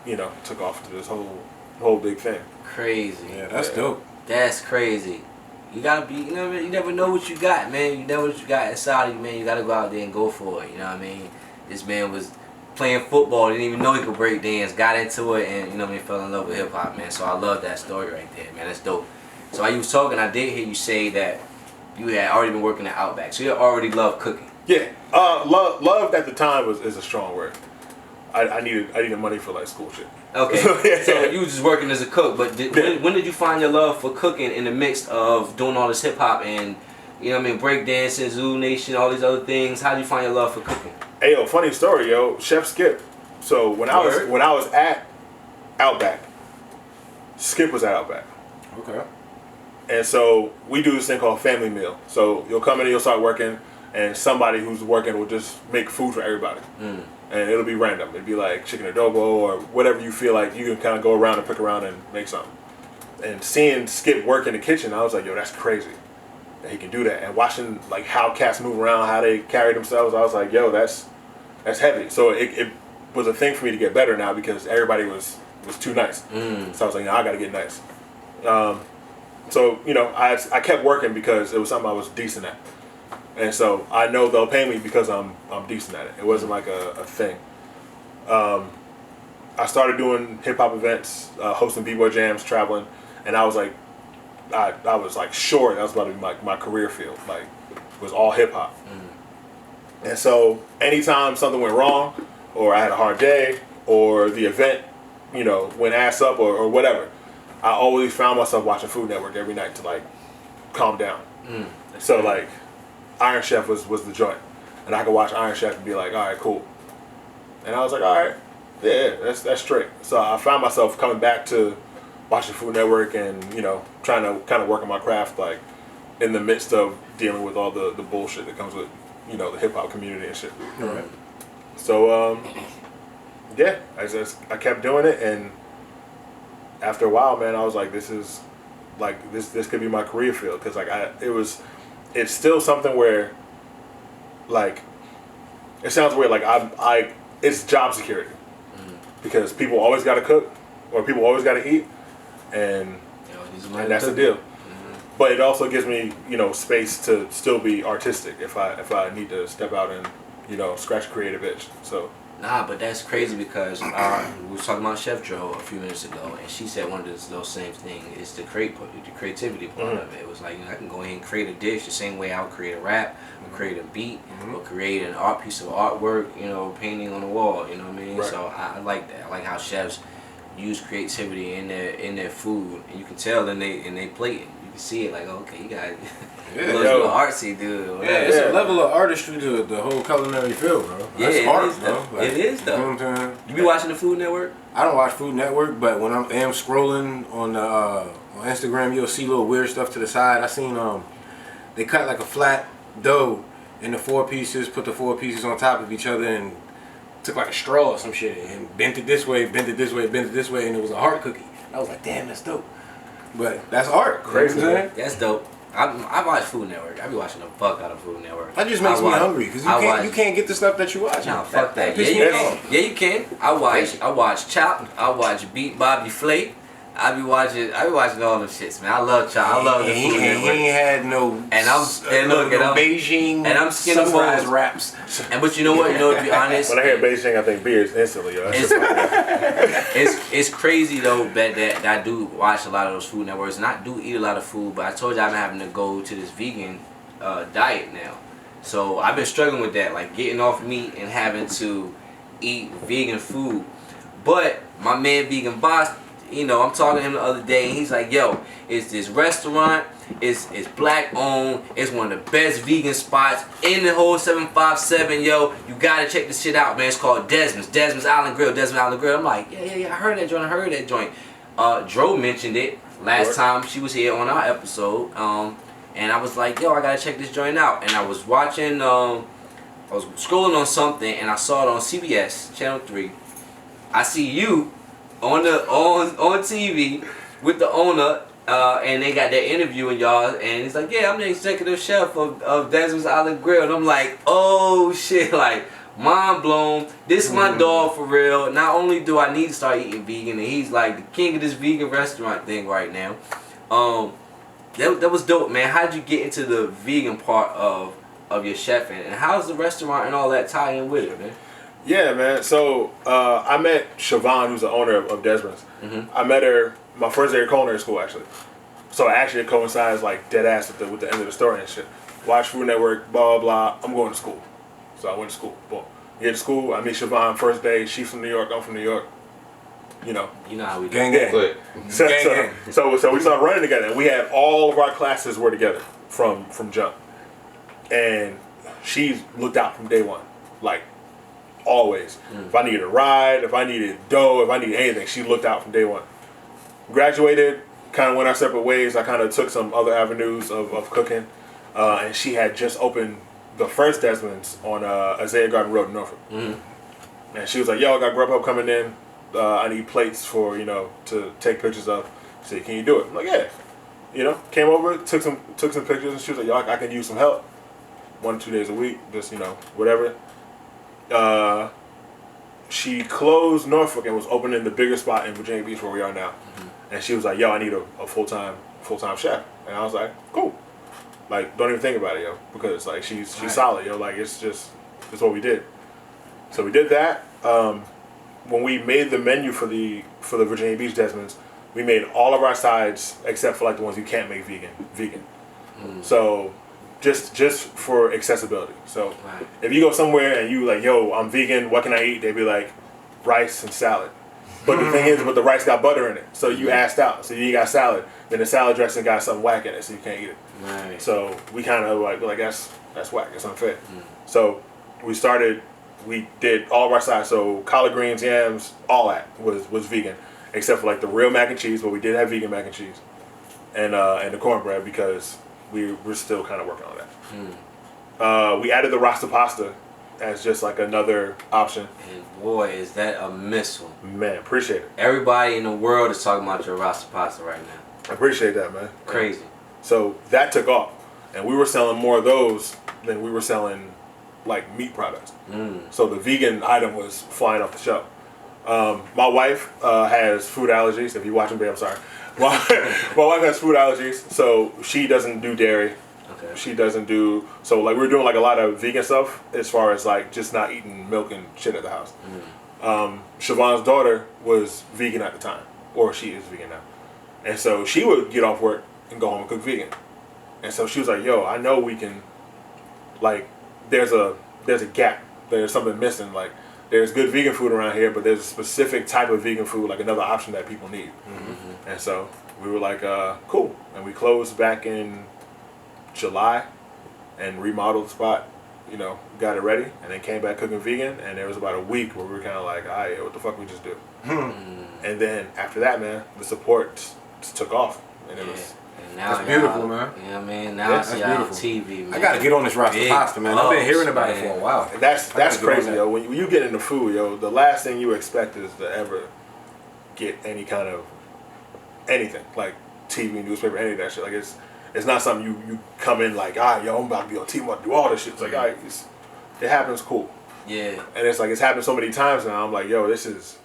you know, took off to this whole big thing. Crazy. Yeah, that's dope. That's crazy. You gotta be, you know what I mean? You never know what you got, man. You never know what you got inside of you, man. You gotta go out there and go for it, you know what I mean? This man was playing football, didn't even know he could break dance, got into it, and you know what I mean, fell in love with hip hop, man. So I love that story right there, man. That's dope. So while you was talking, I did hear you say that you had already been working at Outback, so you already loved cooking. Yeah, loved at the time is a strong word. I needed money for like school shit. Okay, so you was just working as a cook, but when did you find your love for cooking in the mix of doing all this hip hop and, you know what I mean, breakdancing, Zulu Nation, all these other things? How did you find your love for cooking? Hey yo, funny story, yo. Chef Skip. So when I was at Outback, Skip was at Outback. Okay. And so we do this thing called family meal. So you'll come in and you'll start working, and somebody who's working will just make food for everybody. And it'll be random. It'll be like chicken adobo or whatever you feel like. You can kind of go around and pick around and make something. And seeing Skip work in the kitchen, I was like, yo, that's crazy that he can do that. And watching like how cats move around, how they carry themselves, I was like, yo, that's heavy. So it was a thing for me to get better now because everybody was too nice. So I was like, no, I got to get nice. So, you know, I kept working because it was something I was decent at. And so I know they'll pay me because I'm decent at it. It wasn't like a thing. I started doing hip hop events, hosting b-boy jams, traveling, and I was like, I was like sure that was about to be my career field. Like, it was all hip hop. And so anytime something went wrong, or I had a hard day, or the event, you know, went ass up or whatever, I always found myself watching Food Network every night to like calm down. So like, Iron Chef was the joint, and I could watch Iron Chef and be like, all right, cool. And I was like, all right, yeah, that's straight. So I found myself coming back to watching Food Network and, you know, trying to kind of work on my craft like in the midst of dealing with all the bullshit that comes with, you know, the hip hop community and shit. Right. So yeah, I kept doing it, and after a while, man, I was like, this is like this could be my career field, because like it's still something where like it sounds weird, like it's job security, because people always got to cook or people always got to eat, and that's the deal. But it also gives me, you know, space to still be artistic if I need to step out and, you know, scratch a creative itch. So. Nah, but that's crazy, because we were talking about Chef Joe a few minutes ago, and she said one of those same things is the creativity part of it. It was like, you know, I can go ahead and create a dish the same way I would create a rap, or create a beat, or create an art piece of artwork, you know, painting on the wall. You know what I mean? Right. So I like that. I like how chefs use creativity in their food, and you can tell in they plating. You can see it, like, oh, okay, you got a little artsy dude. Yeah, it's a level of artistry to the whole culinary field, bro. That's art, bro. Like, it is, though. You know what I'm saying? You be watching the Food Network? I don't watch Food Network, but when I am scrolling on Instagram, you'll see little weird stuff to the side. I seen they cut like a flat dough into 4 pieces, put the 4 pieces on top of each other, and took like a straw or some shit and bent it this way, bent it this way, bent it this way, and it was a heart cookie. I was like, damn, that's dope. But that's art. Crazy, you know what I'm saying? That's dope. I watch Food Network. I be watching the fuck out of Food Network. That just makes me hungry, because you can't get the stuff that you watch. Nah, fuck that. pisses Yeah, you me can. off. Yeah, you can. I watch Chop. I watch Beat Bobby Flake. I be watching all them shits, man. I love Chop. I love the Food He Network. ain't had no Beijing and I'm skinning sunrise bones. wraps. And but you know what? You know, to be honest, When I hear Beijing, I think beers instantly. Yo. it's crazy though that I do watch a lot of those Food Networks, and I do eat a lot of food. But I told you I've been having to go to this vegan diet now, so I've been struggling with that, like getting off meat and having to eat vegan food. But my man Vegan Boss, you know, I'm talking to him the other day, and he's like, yo, it's this restaurant, it's black owned, it's one of the best vegan spots in the whole 757, yo, you gotta check this shit out, man. It's called Desmond's Island Grill. I'm like, yeah, I heard that joint. Dro mentioned it last time she was here on our episode, and I was like, yo, I gotta check this joint out. And I was watching, I was scrolling on something, and I saw it on CBS Channel 3. I see you on TV with the owner, and they got their interview and y'all, and he's like, yeah, I'm the executive chef of Desmond's Island Grill. And I'm like, oh shit, like mind blown. This is my dog for real. Not only do I need to start eating vegan, and he's like the king of this vegan restaurant thing right now. That was dope, man. How'd you get into the vegan part of your chefing, and how's the restaurant and all that tie in with it, man? Yeah, man. So I met Siobhan, who's the owner of Desmond's. I met her my first day of culinary school, actually. So actually it coincides like dead ass with the end of the story and shit. Watch Food Network, blah, blah, blah. I'm going to school. So I went to school. Boom. Get to school. I meet Siobhan first day. She's from New York. I'm from New York. You know how we do. Gang, Yeah. gang. So we started running together. We had all of our classes were together from jump. And she looked out from day one. Like, always. If I needed a ride, if I needed dough, if I needed anything, she looked out from day one. Graduated, kind of went our separate ways. I kind of took some other avenues of cooking. And she had just opened the first Desmond's on Isaiah Garden Road in Norfolk. And she was like, yo, I got Grubhub coming in. I need plates for, to take pictures of. She said, can you do it? I'm like, yeah. Came over, took some pictures, and she was like, yo, I can use some help. 1 or 2 days a week, just, whatever. She closed Norfolk and was opening the bigger spot in Virginia Beach where we are now. And she was like, yo, I need a full-time chef. And I was like, cool. Like, don't even think about it, yo. Because, like, she's solid, yo. Like, it's what we did. So we did that. When we made the menu for the Virginia Beach Desmond's, we made all of our sides except for, like, the ones you can't make vegan. So just for accessibility. So if you go somewhere and you like, yo, I'm vegan, what can I eat? They'd be like, rice and salad. But the thing is, the rice got butter in it. So you asked out. So you got salad. Then the salad dressing got something whack in it, so you can't eat it. Right. So we kind of like that's whack. That's unfair. So we did all of our sides. So collard greens, yams, all that was vegan, except for like the real mac and cheese. But we did have vegan mac and cheese, and the cornbread because we're still kind of working on that. We added the rasta pasta as just like another option. And boy, is that a missile. Man, appreciate it. Everybody in the world is talking about your rasta pasta right now. I appreciate that, man. Crazy. So that took off, and we were selling more of those than we were selling like meat products. So the vegan item was flying off the shelf. My wife has food allergies. If you're watching, babe, I'm sorry. My wife has food allergies, so she doesn't do dairy. Okay. She doesn't do, so like we're doing like a lot of vegan stuff as far as like just not eating milk and shit at the house. Siobhan's daughter was vegan at the time, or she is vegan now, and so she would get off work and go home and cook vegan. And so she was like, "Yo, I know we can, like, there's a gap, there's something missing. Like, there's good vegan food around here, but there's a specific type of vegan food, like another option that people need." And so we were like, "Cool," and we closed back in July and remodeled the spot, you know, got it ready, and then came back cooking vegan. And there was about a week where we were kind of like, all right, what the fuck we just do? And then after that, man, the support just took off, and it was. And now That's beautiful, man. You know what I mean? Now I see y'all on TV, man. I gotta get on this rasta Big pasta, man. I've been hearing about man. it for a while. And that's I gotta get crazy, on that. yo. When you get into food, yo, the last thing you expect is to ever get any kind of anything like TV, newspaper, any of that shit. Like it's not something you come in like, yo, I'm about to be on TV, I'm about to do all this shit. It's like, all right, it happens, cool. Yeah. And it's like it's happened so many times now. I'm like, yo, this is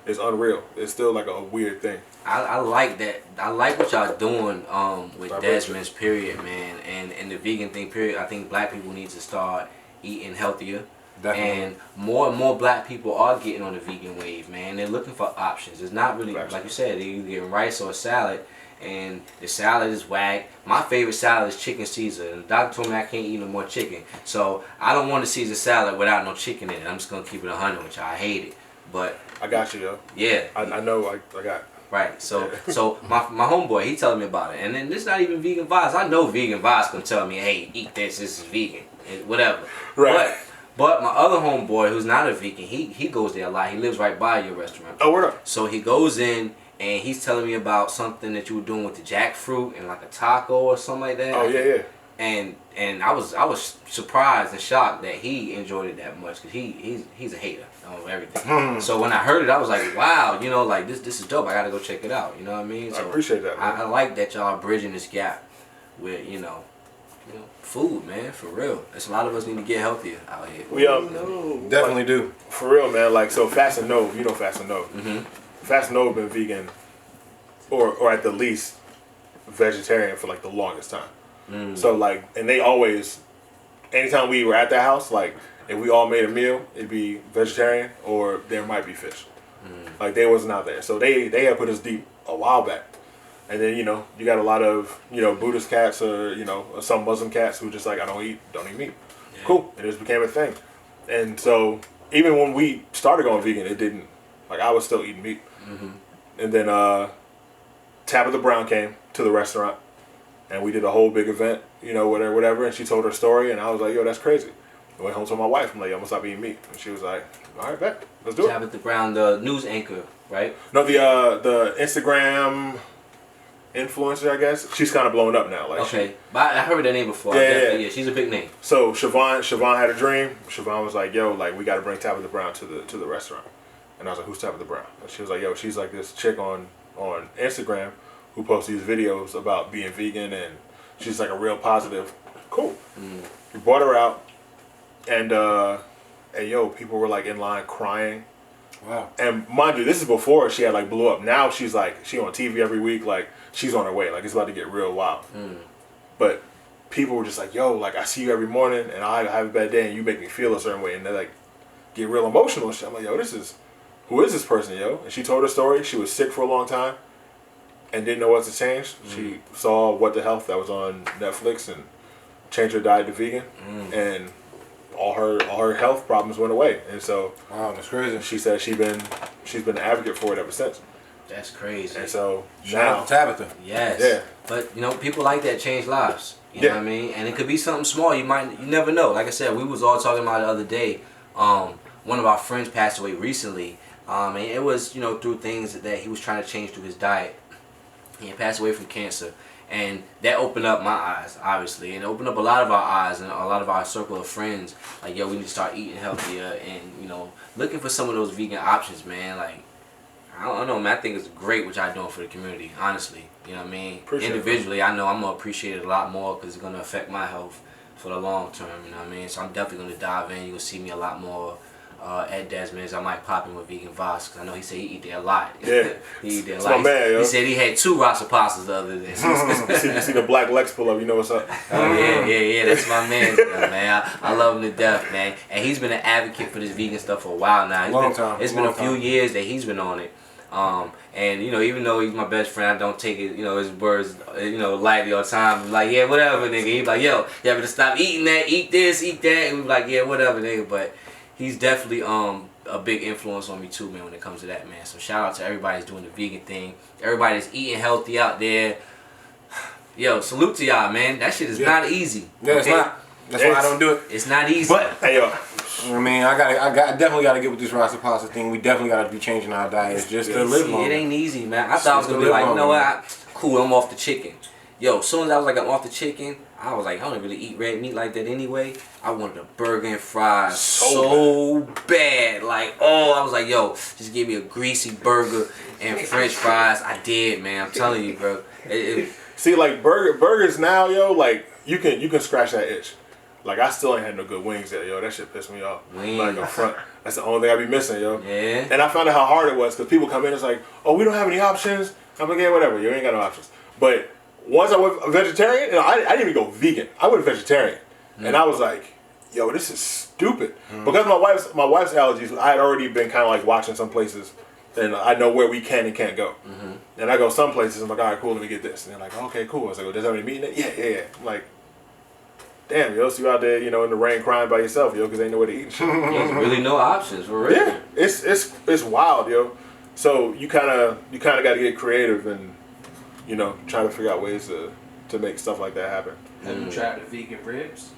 unreal. It's still like a weird thing. I like that. I like what y'all doing with Vibration. Desmond's period, man, and the vegan thing period. I think black people need to start eating healthier. Definitely. And more black people are getting on the vegan wave, man. They're looking for options. It's not really, like you said, they're getting rice or a salad, and the salad is whack. My favorite salad is chicken Caesar, and the doctor told me I can't eat no more chicken. So I don't want a Caesar salad without no chicken in it. I'm just going to keep it 100, which I hate it. But I got you, yo. yeah. I know, I got. Right, so my homeboy, he telling me about it, and then this not even vegan vibes. I know vegan vibes gonna tell me, hey, eat this is vegan, and whatever. Right. But my other homeboy, who's not a vegan, he goes there a lot. He lives right by your restaurant. Oh, word up. So he goes in and he's telling me about something that you were doing with the jackfruit and like a taco or something like that. Oh yeah. And I was surprised and shocked that he enjoyed it that much, because he's a hater of everything. So when I heard it, I was like, wow, you know, like this is dope. I gotta go check it out. You know what I mean? So I appreciate that, man. I like that y'all are bridging this gap with you know food, man, for real. There's a lot of us need to get healthier out here. We Definitely do. For real, man. Like, so Fast and Nove, you know Fast and Nove. Fast and Nove been vegan, or at the least vegetarian for like the longest time. So like, and they always, anytime we were at that house, like if we all made a meal, it'd be vegetarian or there might be fish. Like they wasn't out there. So they had put us deep a while back. And then, you know, you got a lot of, you know, Buddhist cats or, you know, some Muslim cats who just like, I don't eat meat. Yeah. Cool. It just became a thing. And so even when we started going vegan, it didn't, like I was still eating meat. And then Tabitha Brown came to the restaurant and we did a whole big event, you know, whatever. And she told her story and I was like, yo, that's crazy. I went home to my wife. I'm like, yo, I'm gonna stop eating meat. And she was like, all right, bet. Let's do it. Tabitha Brown, the news anchor, right? No, the Instagram influencer, I guess. She's kind of blown up now. Like okay, but I heard that name before. Yeah. She's a big name. So Siobhan had a dream. Siobhan was like, yo, like we got to bring Tabitha Brown to the restaurant. And I was like, who's Tabitha Brown? And she was like, yo, she's like this chick on Instagram who posts these videos about being vegan, and she's like a real positive. Cool. We brought her out, and yo, people were like in line crying. Wow. And mind you, this is before she had like blew up. Now she's on TV every week. Like she's on her way. Like it's about to get real wild. But people were just like, yo, like I see you every morning and I have a bad day and you make me feel a certain way, and they like get real emotional and shit. I'm like, yo, who is this person, yo? And she told her story. She was sick for a long time and didn't know what to change. She saw What the Health that was on Netflix and changed her diet to vegan, and all her health problems went away. And so wow, that's crazy. she said she's been an advocate for it ever since. That's crazy. And so Shout now out to Tabitha. Yes. Yeah. But you know, people like that change lives. You know what I mean? And it could be something small. You never know. Like I said, we was all talking about it the other day. One of our friends passed away recently. And it was, you know, through things that he was trying to change through his diet. He had passed away from cancer. And that opened up my eyes, obviously, and opened up a lot of our eyes and a lot of our circle of friends. Like, yo, we need to start eating healthier and, you know, looking for some of those vegan options, man. Like, I don't know, man. I think it's great what y'all doing for the community, honestly. You know what I mean? Appreciate Individually, I know I'm going to appreciate it a lot more because it's going to affect my health for the long term, you know what I mean? So I'm definitely going to dive in. You're going to see me a lot more at Desmond's. I might pop in with Vegan Voss because I know he said he eat there a lot. Yeah. He eat there a It's lot. my man, yo. He said he had 2 rasa pastas the other day. You see the black Lex pull up, you know what's up. Oh yeah, that's my man, man. I love him to death, man. And he's been an advocate for this vegan stuff for a while now. It's been a few years that he's been on it. And you know, even though he's my best friend, I don't take it, you know, his words, you know, lightly all the time. I'm like, yeah, whatever, nigga. He's like, yo, you better stop eating that, eat this, eat that. And we like, yeah, whatever, nigga. But he's definitely a big influence on me too, man, when it comes to that, man. So shout out to everybody that's doing the vegan thing, everybody that's eating healthy out there. Yo, salute to y'all, man. That shit is not easy. Yeah, it's not. That's why I don't do it. It's not easy. But hey yo, I mean, I definitely gotta get with this rasa pasta thing. We definitely gotta be changing our diets just to live See, longer. it ain't easy, man. I thought I was gonna be like, you know what? Cool, I'm off the chicken. Yo, as soon as I was like, I'm off the chicken, I was like, I don't really eat red meat like that anyway. I wanted a burger and fries so bad. Like, oh, I was like, yo, just give me a greasy burger and French fries. I did, man. I'm telling you, bro. see like burgers now, yo, like you can scratch that itch. Like I still ain't had no good wings yet, yo. That shit pissed me off. Wings. Like up front, that's the only thing I be missing, yo. Yeah. And I found out how hard it was because people come in, it's like, oh, we don't have any options. I'm like, yeah, whatever. You ain't got no options. But once I went vegetarian, I didn't even go vegan. I went vegetarian, and I was like, yo, this is stupid. Because my wife's allergies, I had already been kind of like watching some places, and I know where we can and can't go. And I go some places, I'm like, all right, cool, let me get this. And they're like, okay, cool. I was like, oh, does that have any meat in it? Yeah. I'm like, damn, yo, so you out there, you know, in the rain crying by yourself, yo, because ain't nowhere to eat and shit. There's really no options, for real. Yeah, it's wild, yo. So you kind of got to get creative and, you know, try to figure out ways to make stuff like that happen. Have you tried the vegan ribs?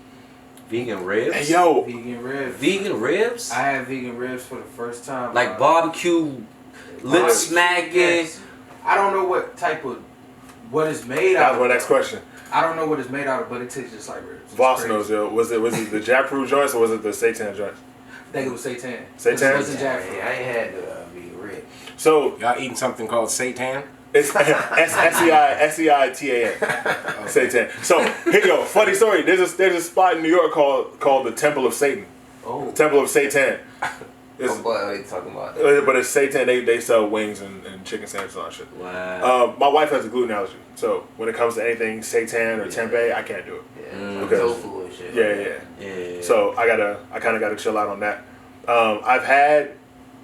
Vegan ribs? Hey, yo. Vegan ribs. Vegan ribs? I had vegan ribs for the first time. Like barbecue, lip smacking. Yes. I don't know what it's made That out was of. my next question. I don't know what it's made out of, but it tastes just like ribs. It's Voss crazy. knows, yo. Was it the jackfruit joints or was it the seitan joints? I think it was seitan. Seitan? It wasn't jackfruit. I ain't had the vegan rib. So Y'all eating something called seitan? it's SEITAN. Seitan. So here you go. Funny story. There's a spot in New York called the Temple of Satan. Oh. Temple of Satan. It's, What are they talking about? but it's Satan. They sell wings and chicken sandwiches and all that shit. Wow. My wife has a gluten allergy, so when it comes to anything seitan or tempeh, I can't do it. Yeah, Okay. tofu and shit. Yeah. Yeah. So I kind of gotta chill out on that. I've had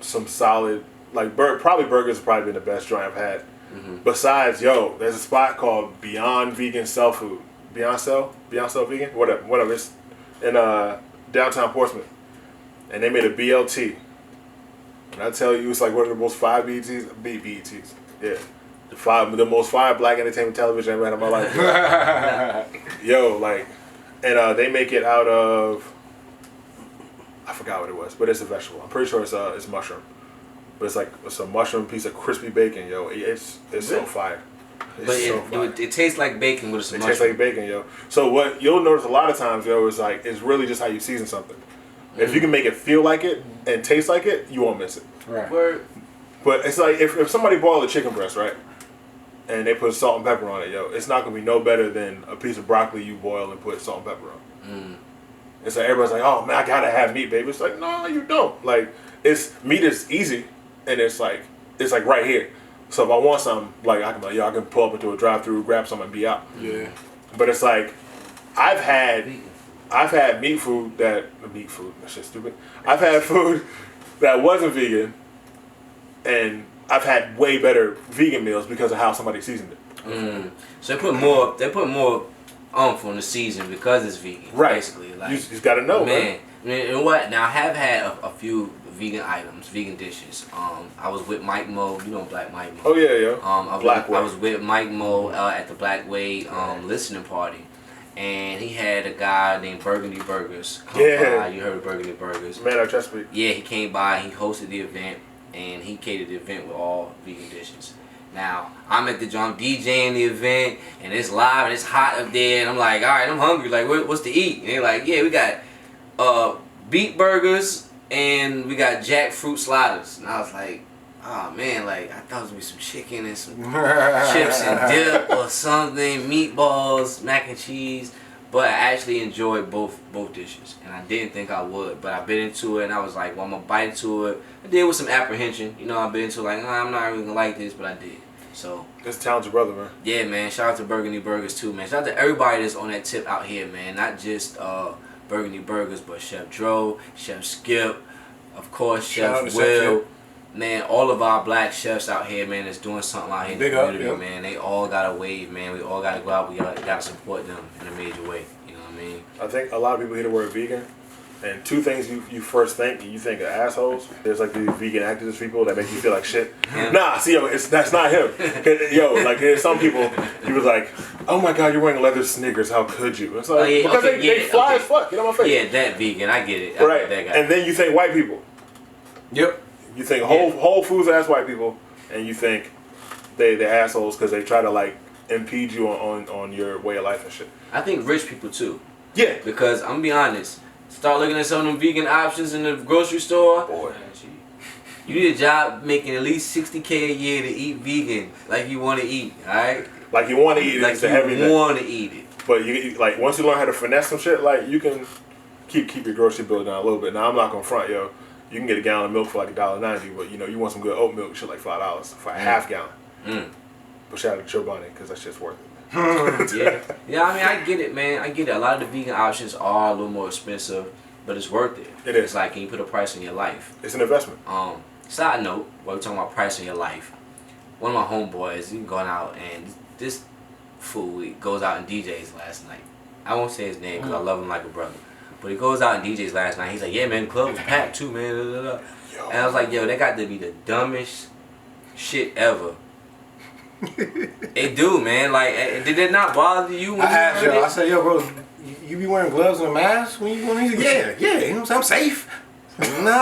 some solid, like probably burgers have probably been the best joint I've had. Besides, yo, there's a spot called Beyond Vegan Cell Food. Beyond Cell Vegan, whatever. It's in downtown Portsmouth, and they made a BLT. And I tell you, it's like one of the most fire BETs. Yeah. The most fire black entertainment television I've ever had in my life. Yo, like, and they make it out of, I forgot what it was, but it's a vegetable. I'm pretty sure it's mushroom. But it's a mushroom piece of crispy bacon, yo. It's so fire. But it tastes like bacon with some It tastes like bacon, yo. So what you'll notice a lot of times, yo, is like it's really just how you season something. If you can make it feel like it and taste like it, you won't miss it. Right. But it's like if somebody boiled a chicken breast, right, and they put salt and pepper on it, yo, it's not gonna be no better than a piece of broccoli you boil and put salt and pepper on. It's like everybody's like, oh man, I gotta have meat, baby. It's like, no, you don't. Like meat is easy, and it's like right here. So if I want something, like I can pull up into a drive-through, grab something, and be out. Yeah. But it's like I've had food. That shit's stupid. I've had food that wasn't vegan, and I've had way better vegan meals because of how somebody seasoned it. So they put more oomph on the season because it's vegan. Right. Basically, like You just gotta know, man. You know what? Now I have had a few vegan items, vegan dishes. I was with Mike Mo. You know Black Mike Mo. Oh yeah, yo. I was with Mike Mo at the Black Way listening party. And he had a guy named Burgundy Burgers come by. You heard of Burgundy Burgers? Man, I Chesapeake. Yeah, he came by. He hosted the event, and he catered the event with all vegan dishes. Now, I'm at the joint DJing the event, and it's live, and it's hot up there, and I'm like, all right, I'm hungry. Like, what's to eat? And they're like, yeah, we got beet burgers, and we got jackfruit sliders. And I was like, oh man, like I thought it was gonna be some chicken and some chips and dip or something, meatballs, mac and cheese. But I actually enjoyed both dishes, and I didn't think I would. But I bit into it, and I was like, well, I'm gonna bite into it. I did with some apprehension, you know. I bit into it, like, I'm not really gonna like this, but I did. So that's a talented brother, man. Yeah, man. Shout out to Burgundy Burgers too, man. Shout out to everybody that's on that tip out here, man. Not just Burgundy Burgers, but Chef Dro, Chef Skip, of course, Chef Will. Man, all of our black chefs out here, man, that's doing something out here in the community, man. They all got a wave, man. We all got to go out. We got to support them in a major way. You know what I mean? I think a lot of people hear the word vegan, and two things you first think. You think of assholes. There's like these vegan activist people that make you feel like shit. Yeah. Nah, see, that's not him. Yo, like there's some people, he was like, oh my God, you're wearing leather sneakers. How could you? It's like, because they fly as fuck. Get on my face. Yeah, that vegan. I get it. Right. That guy. And then you think white people. Yep. You think Whole Foods ass white people, and you think they're assholes because they try to like impede you on your way of life and shit. I think rich people too. Yeah. Because I'm gonna be honest, start looking at some of them vegan options in the grocery store. Boy. You need a job making at least $60K a year to eat vegan, like you want to eat. All right. Like you want to eat it. Like it's a heavy you want to eat it. But you like once you learn how to finesse some shit, like you can keep your grocery bill down a little bit. Now I'm not gonna front, yo. You can get a gallon of milk for like $1.90, but you know you want some good oat milk, shit like $5 for a half gallon. But shout out to Chobani because that shit's worth it. Yeah. I mean, I get it, man. I get it. A lot of the vegan options are a little more expensive, but it's worth it. It is. It's like, can you put a price on your life? It's an investment. Side note, while we're talking about price on your life, one of my homeboys, he going out and this fool goes out and DJs last night. I won't say his name because I love him like a brother. But he goes out and DJs last night. He's like, yeah, man, the club was packed too, man. And I was like, yo, that got to be the dumbest shit ever. It do, man. Like, did it not bother you when I asked you heard yo, it? I said, yo, bro, you be wearing gloves and a mask when you go in? Yeah, you know what I'm saying? I'm safe. Nah, Like, bro. I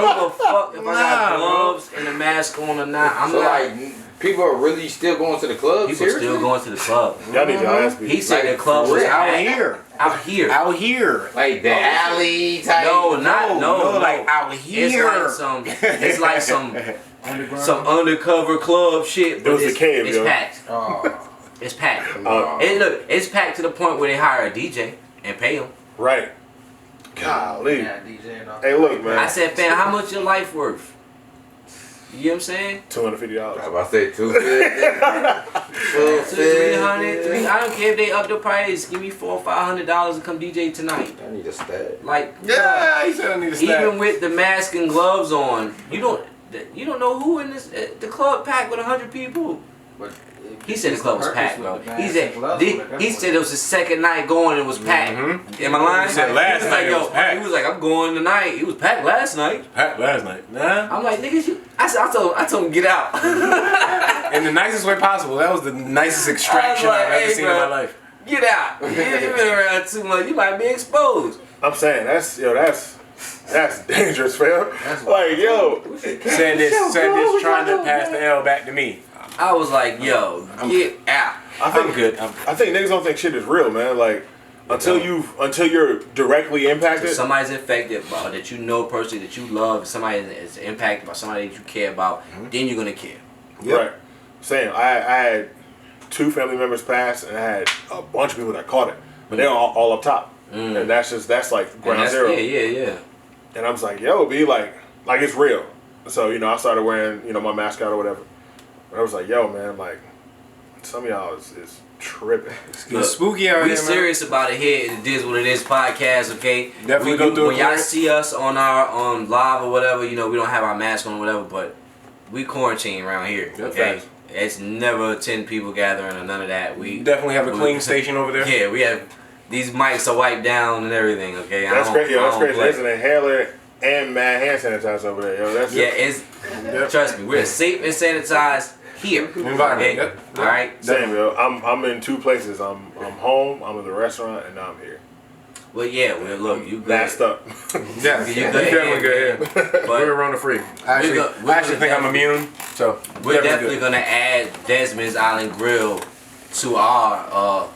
don't give a fuck if I got gloves and a mask on or not. I'm So not. like, people are really still going to the club? People Seriously? still going to the club. Y'all need your ass beat. He said Like, the club was for real? out here. Out here. Out here. Like the alley type? No, not no, like out here. It's like some undercover club shit. But It was it's, the cave, it's yo. packed. Oh. It's packed. Oh. And look, it's packed to the point where they hire a DJ and pay him. Right. Golly. Yeah, DJ and all. Hey, look, man. I said, fam, how much your life worth? You know what I'm saying? $250. I about to say 250. 300, I don't care if they up the price. Give me $400 or $500 to come DJ tonight. I need a stat. Like, Yeah, he said I need to stay. even with the mask and gloves on, you don't know who in this the club packed with 100 people. But He said the club was packed, bro. He said it was the second night going and it was packed. Am I lying? He said last was night like, it was packed. He was like, I'm going tonight. It was packed last night. Packed last night. Nah. I'm like, niggas, I told him get out. In the nicest way possible. That was the nicest extraction like, I've ever hey, seen bro. in my life. Get out. You've been around too much. You might be exposed. I'm saying that's dangerous, fam. Like, yo. Said this trying to pass the L back to me. I was like, yo, get out. I'm good. I think niggas don't think shit is real, man. Like, until you're directly impacted. If somebody's infected by that you know personally, that you love, somebody is impacted by somebody that you care about, then you're gonna care. Yep. Right. Saying I had 2 family members pass, and I had a bunch of people that caught it, but they're all up top, and that's like ground zero. Yeah. And I was like, yo, be like it's real. So I started wearing my mascot or whatever. But I was like, yo, man, like some of y'all is tripping. It's spooky out We here, serious about it here at the It Is What It Is podcast, okay? Definitely go through when it. y'all see us on our live or whatever, we don't have our mask on or whatever, but we quarantine around here, okay? Facts. It's never 10 people gathering or none of that. We definitely have a clean station over there. Yeah, we have these mics are wiped down and everything, okay? That's crazy. That's crazy. Play. There's an inhaler and mad hand sanitizer over there, yo. That's Trust me, we're safe and sanitized here. Environment. Okay? Yep. All right. Same, yo. I'm in 2 places. I'm home. I'm in the restaurant, and now I'm here. Well, yeah, well, look, you good. Masked up. Yeah, You you good definitely here, good. But We're Rona free. I we're actually think I'm definitely- immune. So we're definitely good. gonna add Desmond's Island Grill to our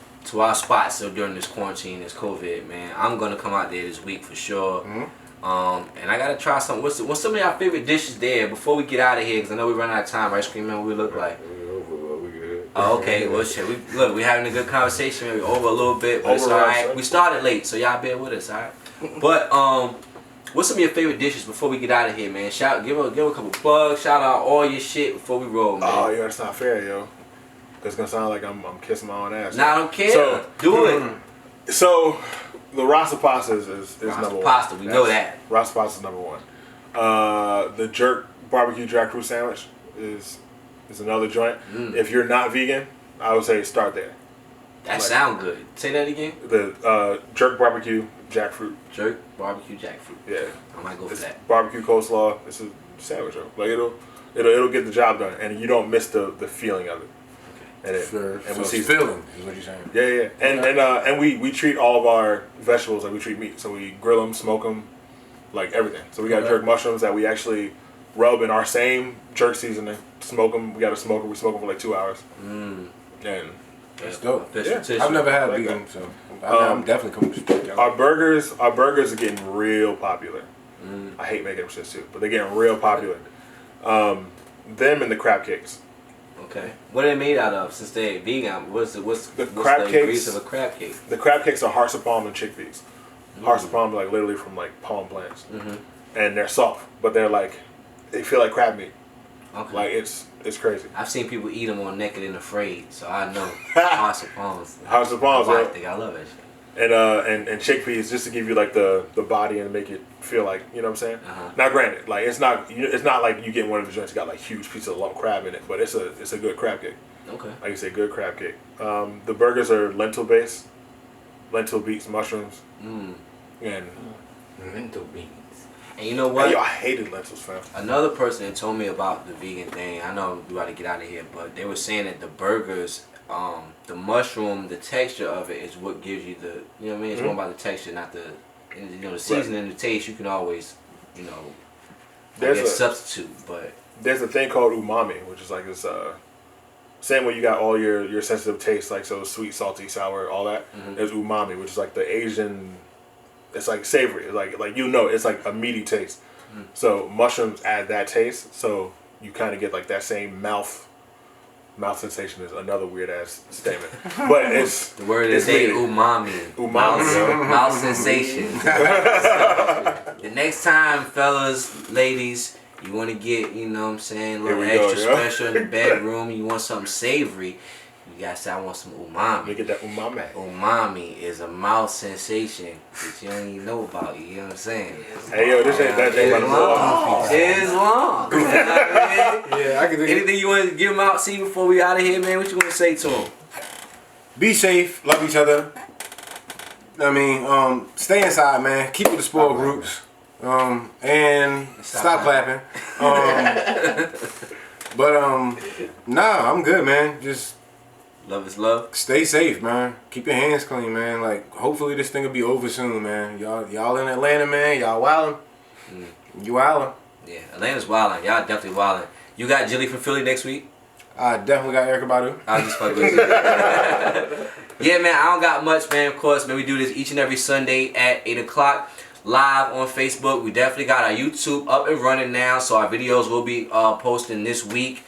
spot. So during this quarantine, this COVID, man, I'm gonna come out there this week for sure. And I gotta try something. What's some of your favorite dishes there before we get out of here? Because I know we run out of time. Right, Screaming, what we look like. Oh, okay, well, shit. We having a good conversation. Maybe over a little bit, but it's all right. We started late, so y'all bear with us, all right? But what's some of your favorite dishes before we get out of here, man? Give a couple plugs. Shout out all your shit before we roll, man. Oh, yo, that's not fair, yo. It's gonna sound like I'm kissing my own ass. Nah, I don't care. So, Do it. So, the Rasta Pasta is number one. Pasta, we know that. Rasta Pasta is number one. The jerk barbecue jackfruit sandwich is another joint. If you're not vegan, I would say start there. That sound good. Say that again. The jerk barbecue jackfruit. Jerk barbecue jackfruit. Yeah. I might go for It's that. barbecue coleslaw. It's a sandwich, though. Like it'll get the job done, and you don't miss the feeling of it. And So we it's see filling is what you're saying. Yeah. And we treat all of our vegetables like we treat meat. So we grill them, smoke them, like everything. So we got jerk mushrooms that we actually rub in our same jerk seasoning. Smoke them. We got to smoke them. We smoke them for like 2 hours. And That's dope. Official tissue. I've never had Like vegan, that. so I'm definitely coming to check out. our burgers are getting real popular. I hate making them shit too, but they're getting real popular. Them and the crab cakes. Okay. What are they made out of? Since they're vegan, what's The the crab ingredients cakes- of a crab cake? The crab cakes are hearts of palm and chickpeas. Hearts of palm are like literally from like palm plants, and they're soft, but they feel like crab meat. Okay. Like it's crazy. I've seen people eat them on Naked and Afraid, so I know hearts of palms. Hearts of palms, I right? I love that shit. And chickpeas just to give you like the body and make it feel like, you know what I'm saying. Now granted, like it's not like you get one of the joints that got like huge piece of lump crab in it, but it's a good crab cake. Okay. Like you say, good crab cake. The burgers are lentil based, lentil beets, mushrooms, and Lentil beans. And you know what? yo, I hated lentils, fam. Another person that told me about the vegan thing, I know we got to get out of here, but they were saying that the burgers, the mushroom, the texture of it is what gives you the, you know what I mean? It's more about the texture, not the, the seasoning and the taste. You can always, substitute, but There's a thing called umami, which is like this. Same way you got all your sensitive tastes, like so sweet, salty, sour, all that. There's umami, which is like the Asian. It's like savory. It's like it's like a meaty taste. So mushrooms add that taste. So you kind of get like that same mouth sensation. Is another weird ass statement, but it's the word it's is say meaty. umami. Umami. Mouth sensation. The next time, fellas, ladies, you want to get, a little Here we go, extra yeah. special in the bedroom, you want something savory, you gotta say, I want some umami. Let me get that umami. Umami is a mouth sensation that you don't even know about, you know what I'm saying? Hey yo, this ain't that thing about the long. law. It's long. You know what I mean? Yeah, I can do it. Anything you want to give them out, see, before we out of here, man? What you want to say to them? Be safe, love each other. Stay inside, man. Keep with the spoiled groups. And stop clapping. Nah, I'm good, man. Just Love is love. stay safe, man. Keep your hands clean, man. Like, hopefully this thing will be over soon, man. Y'all in Atlanta, man. Y'all wildin'. You wildin'. Yeah, Atlanta's wildin'. Y'all definitely wildin'. You got Jilly from Philly next week? I definitely got Erica Badu. I'll just fuck with you. Yeah, man, I don't got much, man. Of course, man, we do this each and every Sunday at 8 o'clock. Live on Facebook. We definitely got our YouTube up and running now, so our videos will be posting this week.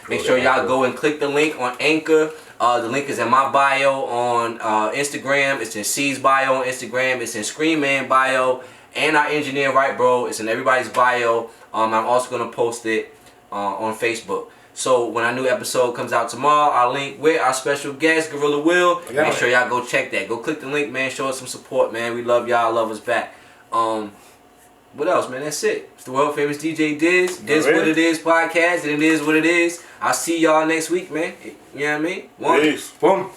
Make sure y'all go and click the link on Anchor. The link is in my bio on Instagram. It's in C's bio on Instagram. It's in Scream Man bio. And our engineer, right, bro? It's in everybody's bio. I'm also going to post it on Facebook. So when our new episode comes out tomorrow, I'll link with our special guest, Gorilla Will. Yeah. Make sure y'all go check that. Go click the link, man. Show us some support, man. We love y'all. Love us back. What else, man? That's it. It's the world famous DJ Diz. Diz What It Is podcast. And it is what it is. I'll see y'all next week, man. You know what I mean? Peace. Boom.